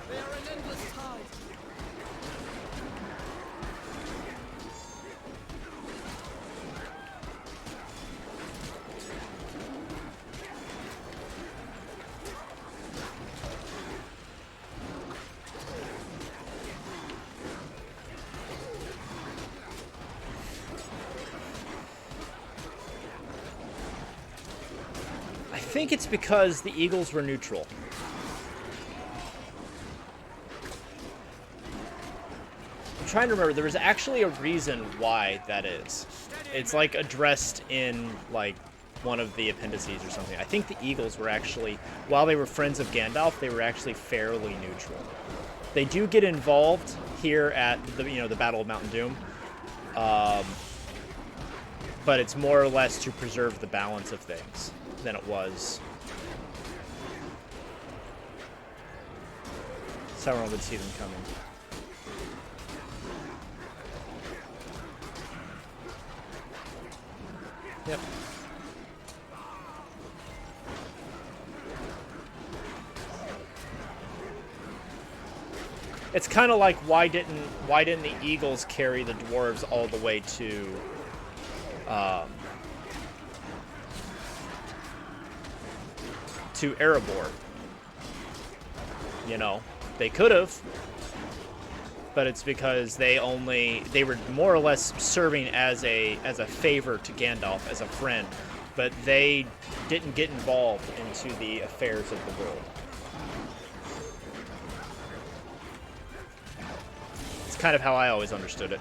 They are an endless tide. I think it's because the Eagles were neutral. I'm trying to remember. There was actually a reason why that is. It's like addressed in like one of the appendices or something. I think the Eagles were actually, while they were friends of Gandalf, they were actually fairly neutral. They do get involved here at the the Battle of Mount Doom, but it's more or less to preserve the balance of things than it was. Sauron would see them coming. Yep. It's kind of like why didn't the Eagles carry the dwarves all the way to Erebor? You know, they could have. but it's because they were more or less serving as a favor to Gandalf, as a friend, but they didn't get involved into the affairs of the world. It's kind of how I always understood it.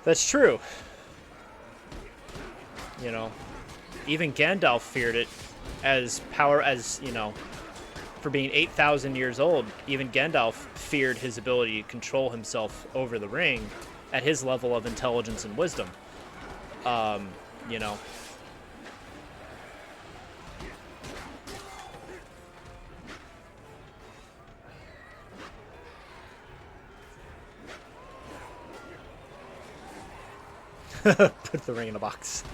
That's true. You know, even Gandalf feared it as for being 8,000 years old, even Gandalf feared his ability to control himself over the ring at his level of intelligence and wisdom. You know. Put the ring in a box.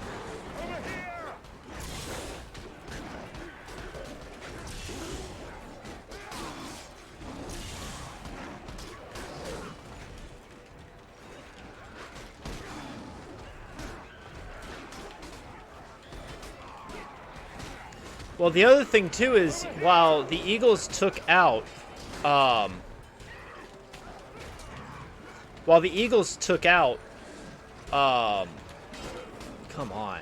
Well, the other thing too is while the Eagles took out, come on.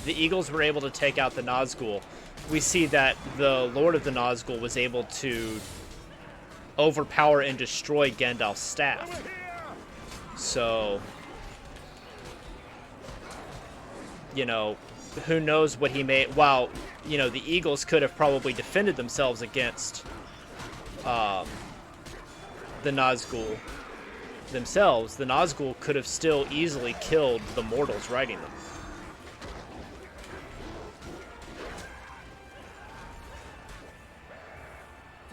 The Eagles were able to take out the Nazgul. We see that the Lord of the Nazgul was able to overpower and destroy Gandalf's staff. So, you know, who knows what he may... While, you know, the Eagles could have probably defended themselves against the Nazgul themselves, the Nazgul could have still easily killed the mortals riding them.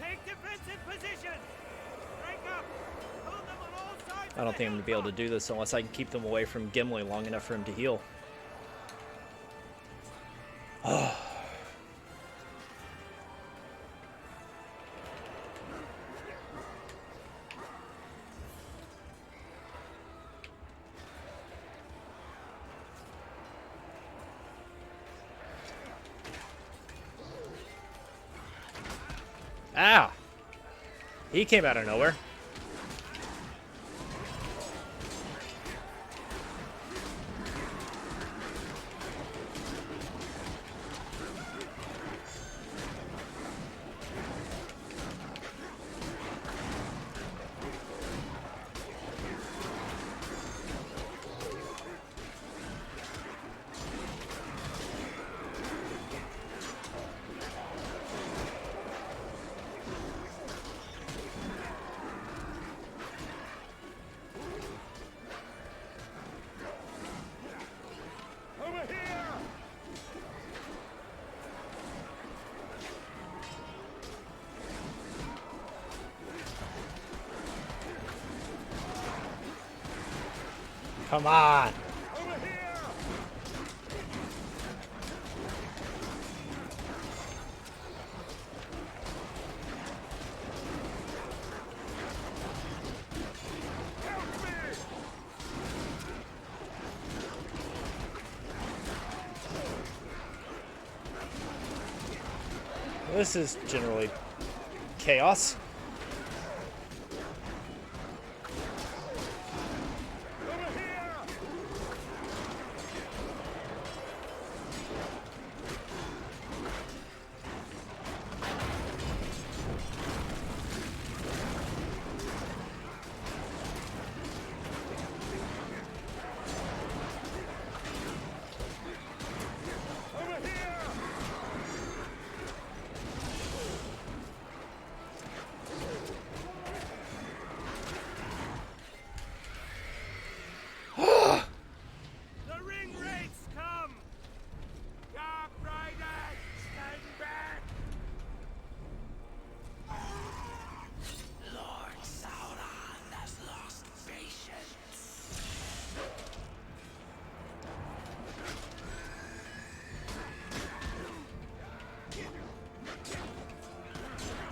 Take defensive position. Break up. Hold them on all sides. I don't think I'm going to be able to do this unless I can keep them away from Gimli long enough for him to heal. Oh. Ah! He came out of nowhere. Come on. This is generally chaos.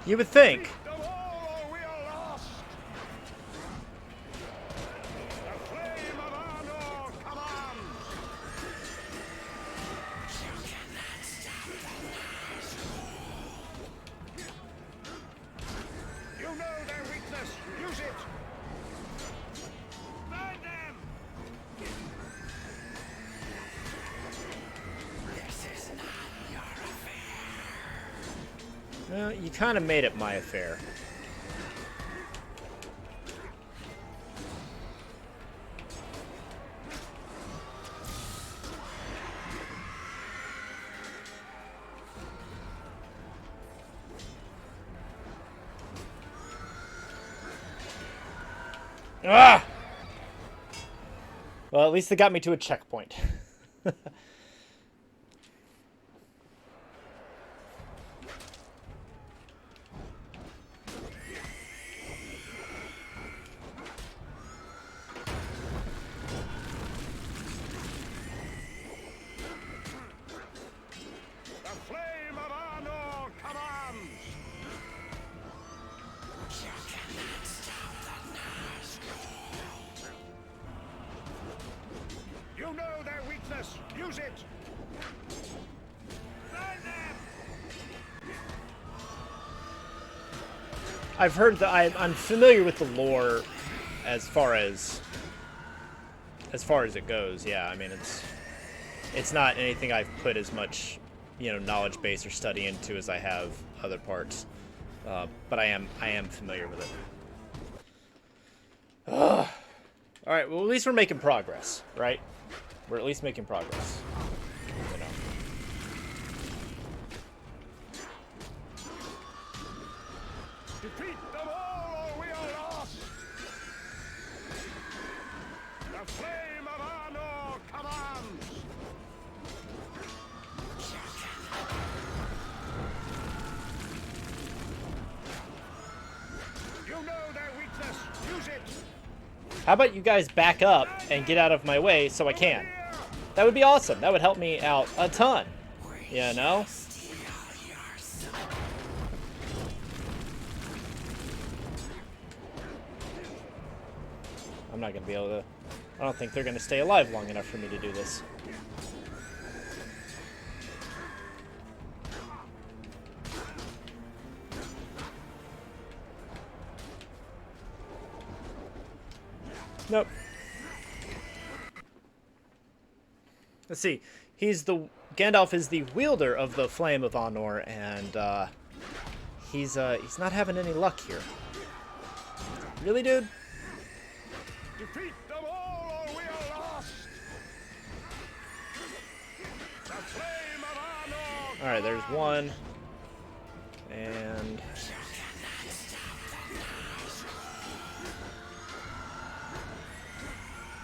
You would think. Them all or we are lost. The flame of Arnor commands. You know their weakness. Use it. Burn them! Well, you kind of made it my affair. Ah! Well, at least it got me to a checkpoint. The flame of Arnor commands. You know their weakness. Use it. Burn them! I've heard that I'm familiar with the lore as far as it goes. Yeah, I mean it's not anything I've put as much, knowledge base or study into as I have other parts. But I am familiar with it. Ugh. All right, well at least we're making progress, right? We're at least making progress. You know. Defeat them all or we are lost. The flame of Arnor commands. You know their weakness. Use it. How about you guys back up and get out of my way so I can? That would be awesome. That would help me out a ton. You know? I'm not going to be able to... I don't think they're going to stay alive long enough for me to do this. Nope. Let's see. Gandalf is the wielder of the Flame of Arnor, and he's not having any luck here. Really, dude? Defeat them all or we are lost. The flame of Arnor. All right, there's one, and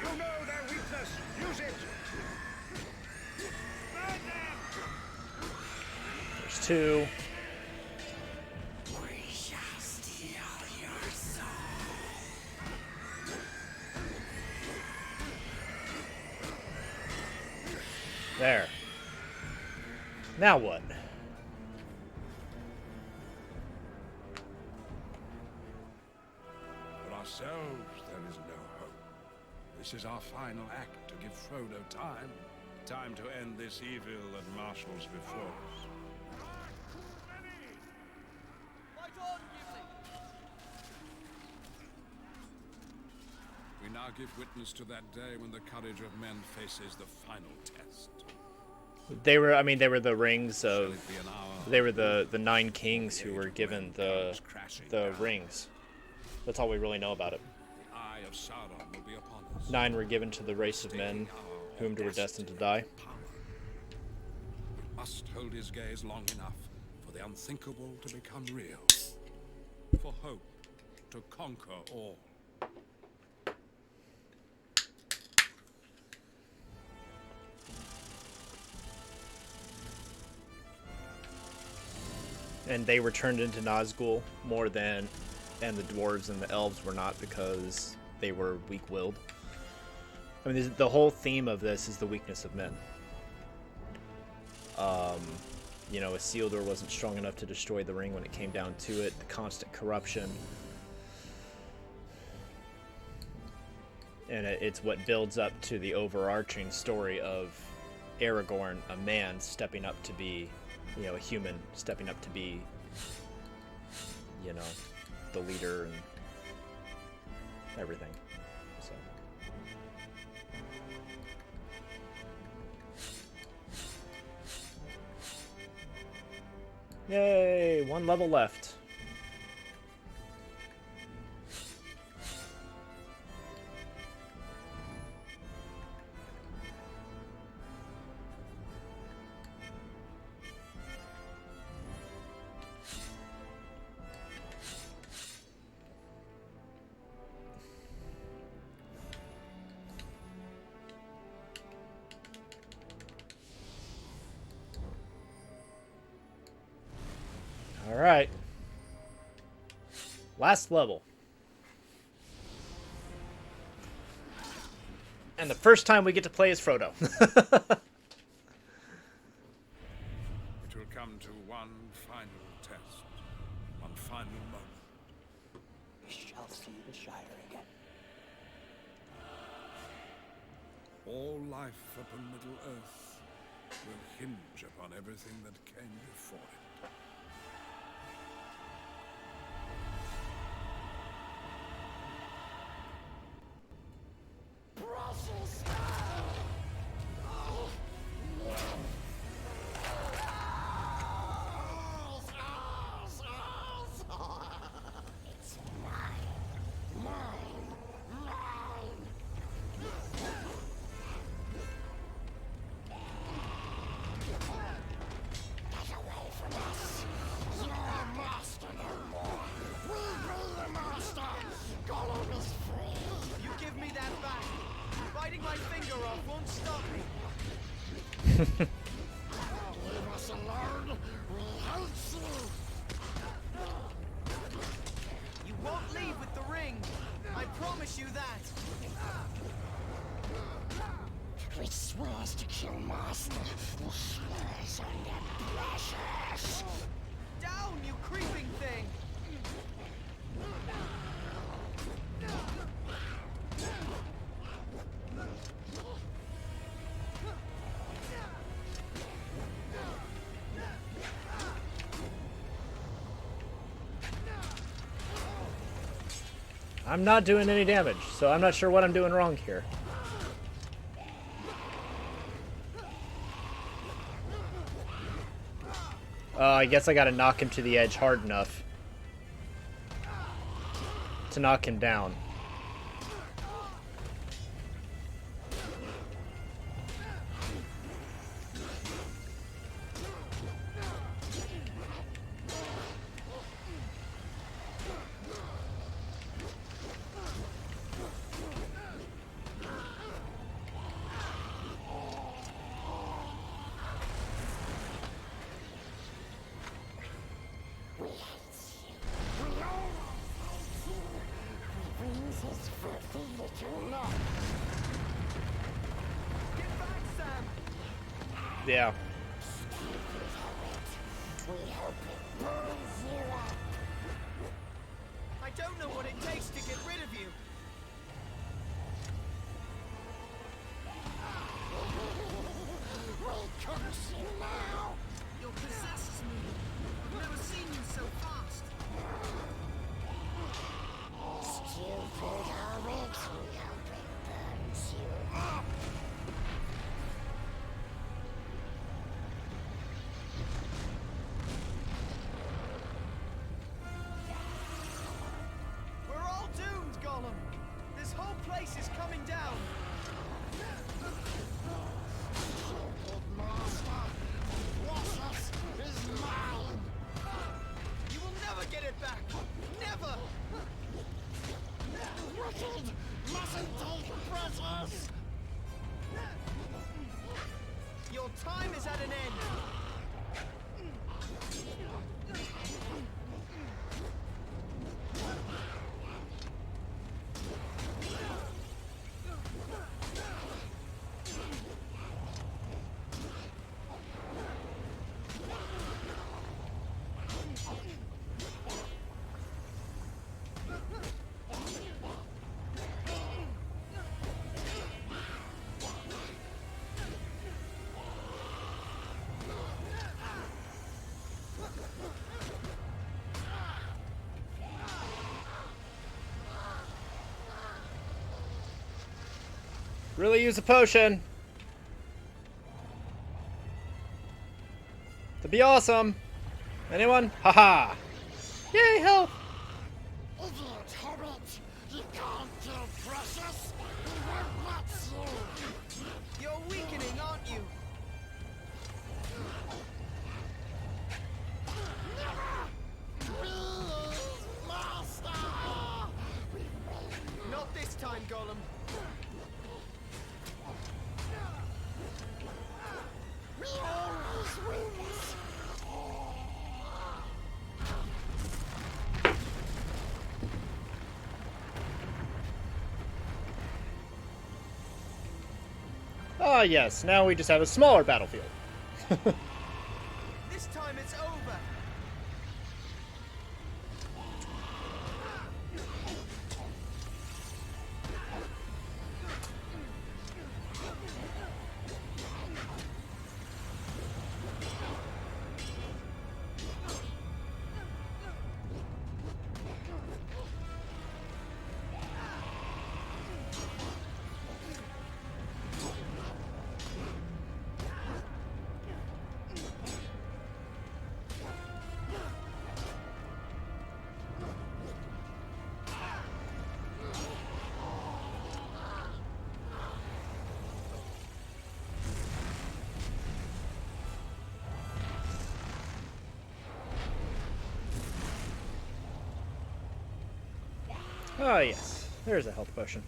You know their weakness. Use it. Burn them! there's two. There. Now what? For ourselves, there is no hope. This is our final act to give Frodo time. Time to end this evil that marshals before us. Fight on, Gimli! We now give witness to that day when the courage of men faces the final test. They were the rings Shall of. it be an hour? They were the nine kings who were given the Crashing the down. rings. That's all we really know about it. The eye of Sauron will be upon us. 9 were given to the race of men, whom were destined to die. Power. We must hold his gaze long enough for the unthinkable to become real. For hope to conquer all. And they were turned into Nazgul more than, and the dwarves and the elves were not, because they were weak-willed. I mean, the whole theme of this is the weakness of men. you know, Isildur wasn't strong enough to destroy the ring when it came down to it. The constant corruption. And it's what builds up to the overarching story of Aragorn, a man stepping up to be, you know, a human stepping up to be, you know, the leader and everything. So. Yay! 1 level left. Alright. Last level. And the first time we get to play as Frodo. It will come to one final test, one final moment. We shall see the Shire again. All life upon Middle Earth will hinge upon everything that came before it. You give me that back. Biting my finger off won't stop me. Leave us alone. We hate you. You won't leave with the ring. I promise you that. We swears to kill Master. We swears on their pleasures. Down, you creeping thing! I'm not doing any damage, so I'm not sure what I'm doing wrong here. I guess I gotta knock him to the edge hard enough to knock him down. Get back, Sam! Yeah. I don't know what it takes to get rid of you. You're possessed me. I've never seen you so fast. We're all doomed, Golum. This whole place is coming down. You will never get it back. Never. Your time is at an end. Really use a potion. To be awesome. Anyone? Haha. Yay, help. Idiot hobbit! You can't kill Precious! He won't let you! You're weakening, aren't you? Please, Master! Not this time, Golum. We always win! Ah, yes. Now we just have a smaller battlefield. This time it's over. Ah, yes. There's a health potion.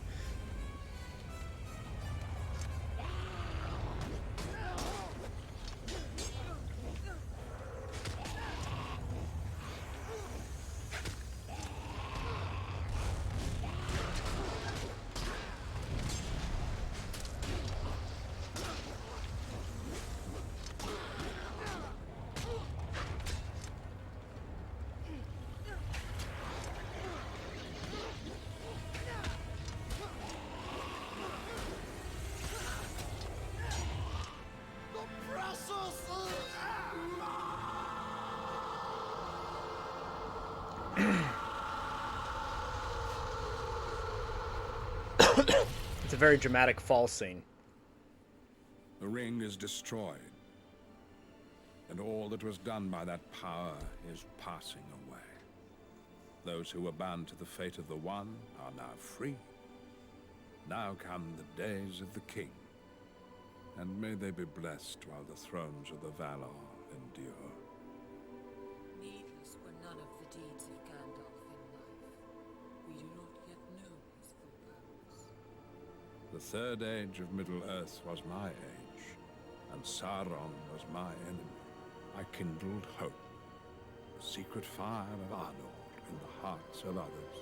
It's a very dramatic fall scene. The ring is destroyed, and all that was done by that power is passing away. Those who were bound to the fate of the One are now free. Now come the days of the King, and may they be blessed while the thrones of the Valar endure. Needless were none of the deeds of Gandalf in life. We do not yet know his full powers. The third age of Middle-earth was my age, and Sauron was my enemy. I kindled hope, the secret fire of Arnor in the hearts of others.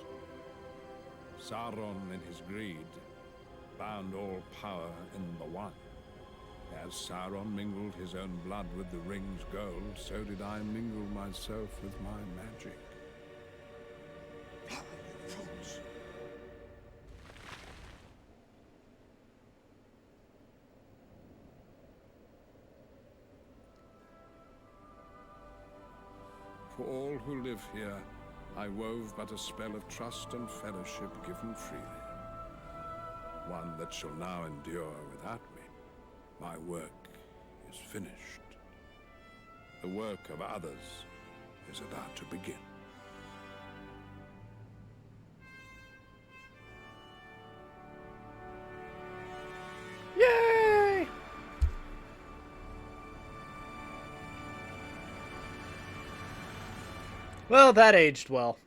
Sauron, in his greed, bound all power in the One. As Sauron mingled his own blood with the ring's gold, so did I mingle myself with my magic. Fools. For all who live here, I wove but a spell of trust and fellowship given freely. One that shall now endure without me. My work is finished. The work of others is about to begin. Yay! Well, that aged well.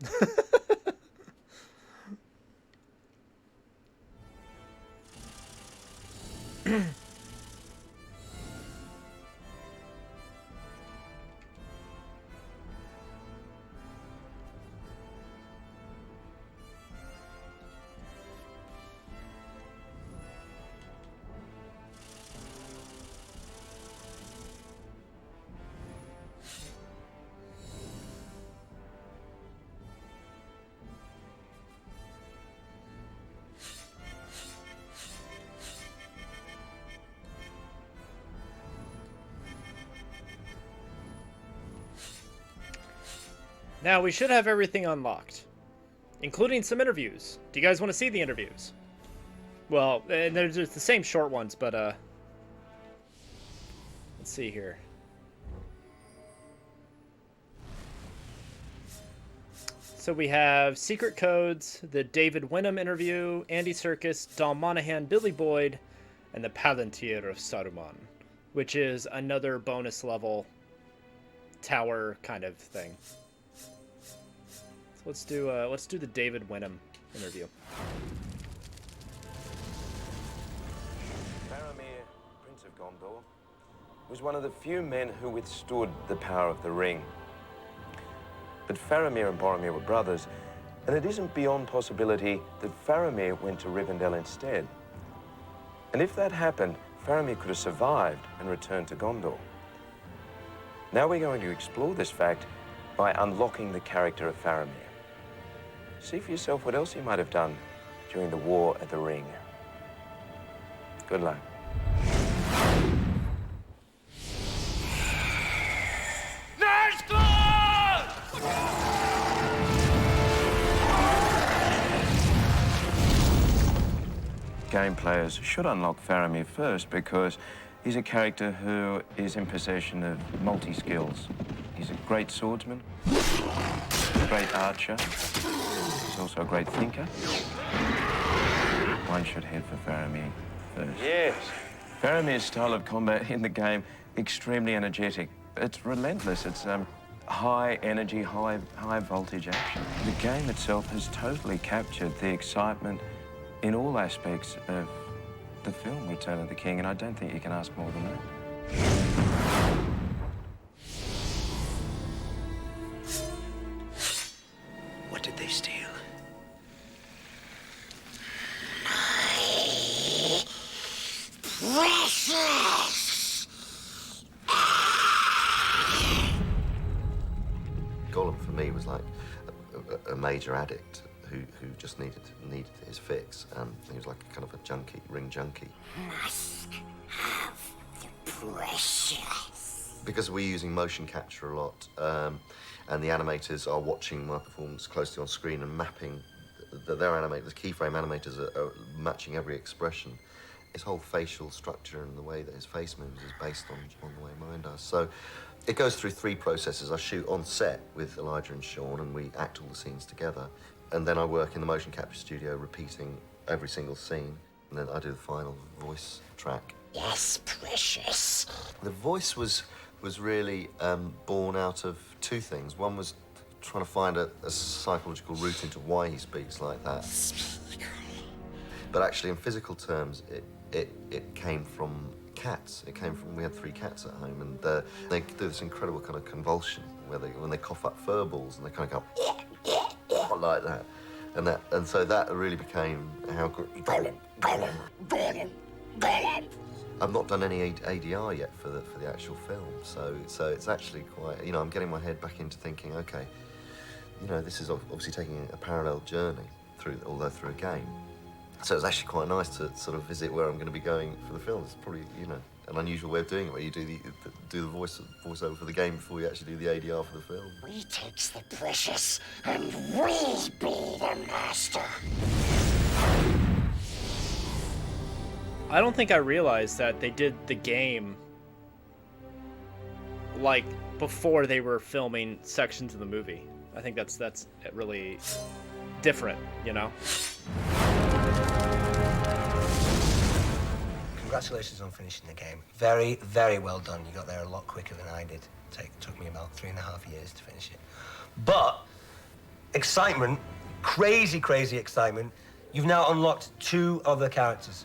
Now, we should have everything unlocked, including some interviews. Do you guys want to see the interviews? Well, and there's the same short ones, but let's see here. So we have Secret Codes, the David Wenham interview, Andy Serkis, Dom Monaghan, Billy Boyd, and the Palantir of Saruman, which is another bonus level tower kind of thing. So let's do the David Wenham interview. Faramir, Prince of Gondor, was one of the few men who withstood the power of the ring. But Faramir and Boromir were brothers, and it isn't beyond possibility that Faramir went to Rivendell instead. And if that happened, Faramir could have survived and returned to Gondor. Now we're going to explore this fact by unlocking the character of Faramir. See for yourself what else he might have done during the War at the Ring. Good luck. Nice close! Game players should unlock Faramir first because he's a character who is in possession of multi-skills. He's a great swordsman, a great archer, he's also a great thinker. One should head for Faramir first. Yes. Faramir's style of combat in the game, extremely energetic. It's relentless. It's high energy, high voltage action. The game itself has totally captured the excitement in all aspects of the film Return of the King, and I don't think you can ask more than that. What did they steal? Precious! Golum for me was like a major addict who just needed his fix. He was like a kind of a junkie, ring junkie. Must have the precious. Because we're using motion capture a lot, and the animators are watching my performance closely on screen and mapping. Their animators, the keyframe animators are matching every expression. His whole facial structure and the way that his face moves is based on the way mine does. So it goes through 3 processes. I shoot on set with Elijah and Sean, and we act all the scenes together. And then I work in the motion capture studio, repeating every single scene. And then I do the final voice track. Yes, precious. The voice was really born out of 2 things. One was trying to find a psychological route into why he speaks like that. But actually, in physical terms, it came from cats. It came from, we had 3 cats at home, and they do this incredible kind of convulsion where when they cough up fur balls, and they kind of go like that. And so that really became how Golum. I've not done any ADR yet for the actual film, so it's actually quite, I'm getting my head back into thinking, okay, this is obviously taking a parallel journey although through a game. So it's actually quite nice to sort of visit where I'm going to be going for the film. It's probably, an unusual way of doing it, where you do the voiceover for the game before you actually do the ADR for the film. We takes the precious, and we be the master. I don't think I realized that they did the game like before they were filming sections of the movie. I think that's really different, Congratulations on finishing the game. Very, very well done. You got there a lot quicker than I did. It took me about 3.5 years to finish it. But excitement, crazy, crazy excitement. You've now unlocked 2 other characters.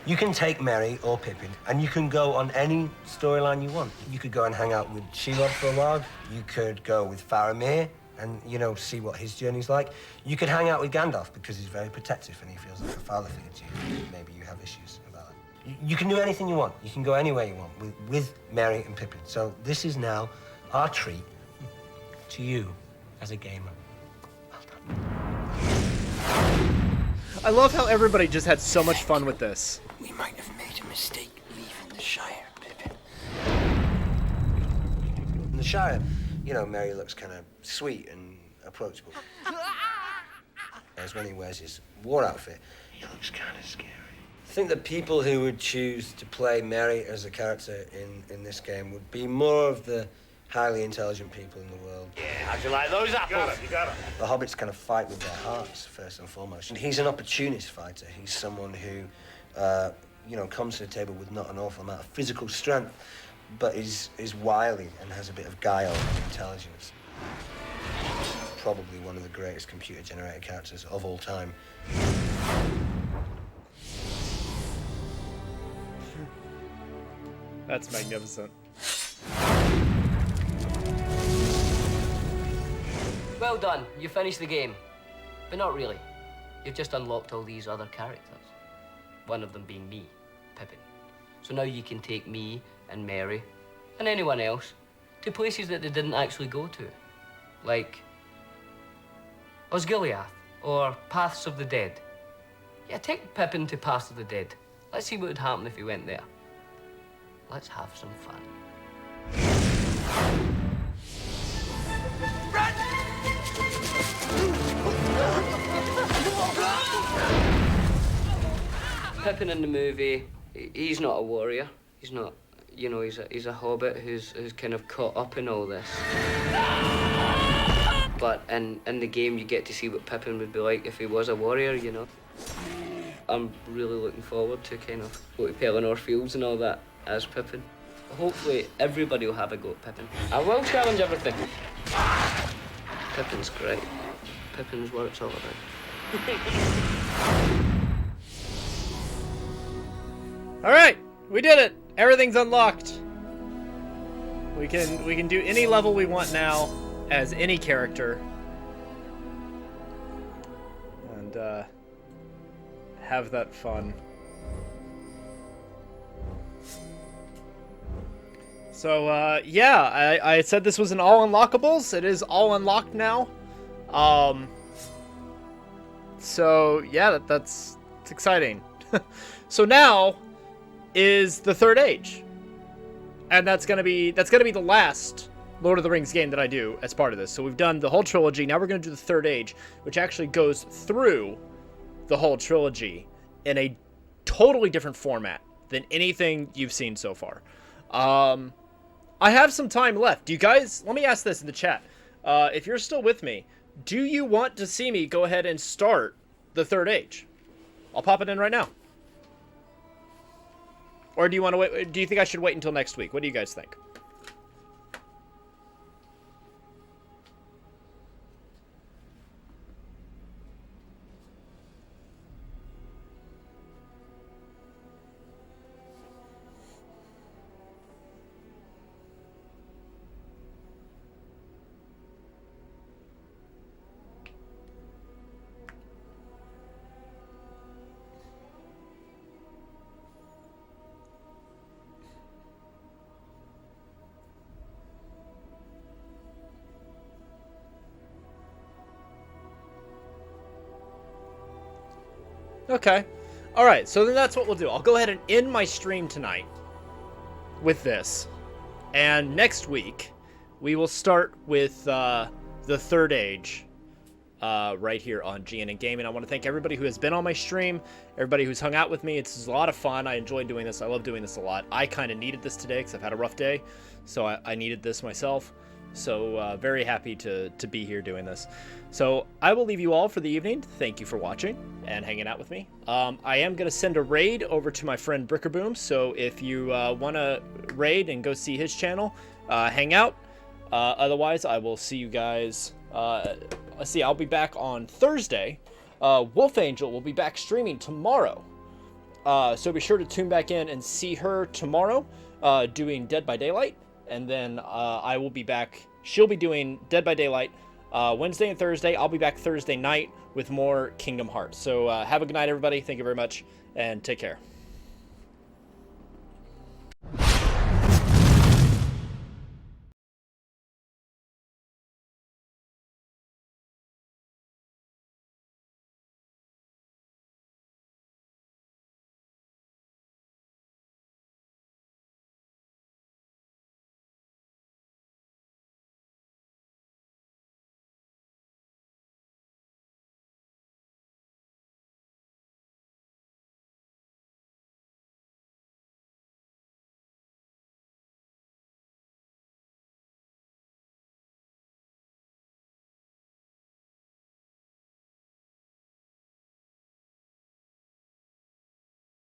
You can take Merry or Pippin, and you can go on any storyline you want. You could go and hang out with Shelob for a while. You could go with Faramir and, see what his journey's like. You could hang out with Gandalf because he's very protective and he feels like a father figure to you. Maybe you have issues about it. You can do anything you want. You can go anywhere you want with Merry and Pippin. So this is now our treat to you as a gamer. Well done. I love how everybody just had so much fun with this. We might have made a mistake leaving the Shire, Pippin. In the Shire, Merry looks kind of sweet and approachable. Whereas when he wears his war outfit, he looks kind of scary. think the people who would choose to play Mary as a character in this game would be more of the highly intelligent people in the world. Yeah, how'd you like those apples? You got him. The hobbits kind of fight with their hearts, first and foremost. And he's an opportunist fighter. He's someone who, you know, comes to the table with not an awful amount of physical strength, but is wily and has a bit of guile and intelligence. Probably one of the greatest computer-generated characters of all time. That's magnificent. Well done. You finished the game. But not really. You've just unlocked all these other characters. One of them being me, Pippin. So now you can take me and Mary and anyone else to places that they didn't actually go to. Like Osgiliath or Paths of the Dead. Yeah, take Pippin to Paths of the Dead. Let's see what would happen if he went there. Let's have some fun. Pippin in the movie, he's not a warrior. He's not, you know, he's a hobbit who's kind of caught up in all this. But in the game, you get to see what Pippin would be like if he was a warrior, you know. I'm really looking forward to kind of go to Pelennor Fields and all that as Pippin. Hopefully, everybody will have a go at Pippin. I will challenge everything. Pippin's great. Pippin's what it's all about. All right, we did it. Everything's unlocked. We can do any level we want now as any character, and have that fun. So yeah, I said this was an all unlockables. It is all unlocked now. So yeah, that's exciting. So now is the Third Age, and that's gonna be the last Lord of the Rings game that I do as part of this. So we've done the whole trilogy. Now we're gonna do the Third Age, which actually goes through the whole trilogy in a totally different format than anything you've seen so far. I have some time left. Do you guys, let me ask this in the chat. If you're still with me, do you want to see me go ahead and start the Third Age? I'll pop it in right now. Or do you want to wait? Do you think I should wait until next week? What do you guys think? Okay. Alright, so then that's what we'll do. I'll go ahead and end my stream tonight with this. And next week, we will start with the Third Age right here on GNN Gaming. I want to thank everybody who has been on my stream, everybody who's hung out with me. It's a lot of fun. I enjoy doing this. I love doing this a lot. I kind of needed this today because I've had a rough day, so I needed this myself. So very happy to be here doing this. So I will leave you all for the evening. Thank you for watching and hanging out with me. I am going to send a raid over to my friend Brickerboom. So if you want to raid and go see his channel, hang out. Otherwise, I will see you guys. Let's see, I'll be back on Thursday. Wolf Angel will be back streaming tomorrow. So be sure to tune back in and see her tomorrow doing Dead by Daylight. And then I will be back. She'll be doing Dead by Daylight Wednesday and Thursday. I'll be back Thursday night with more Kingdom Hearts. So have a good night, everybody. Thank you very much, and take care.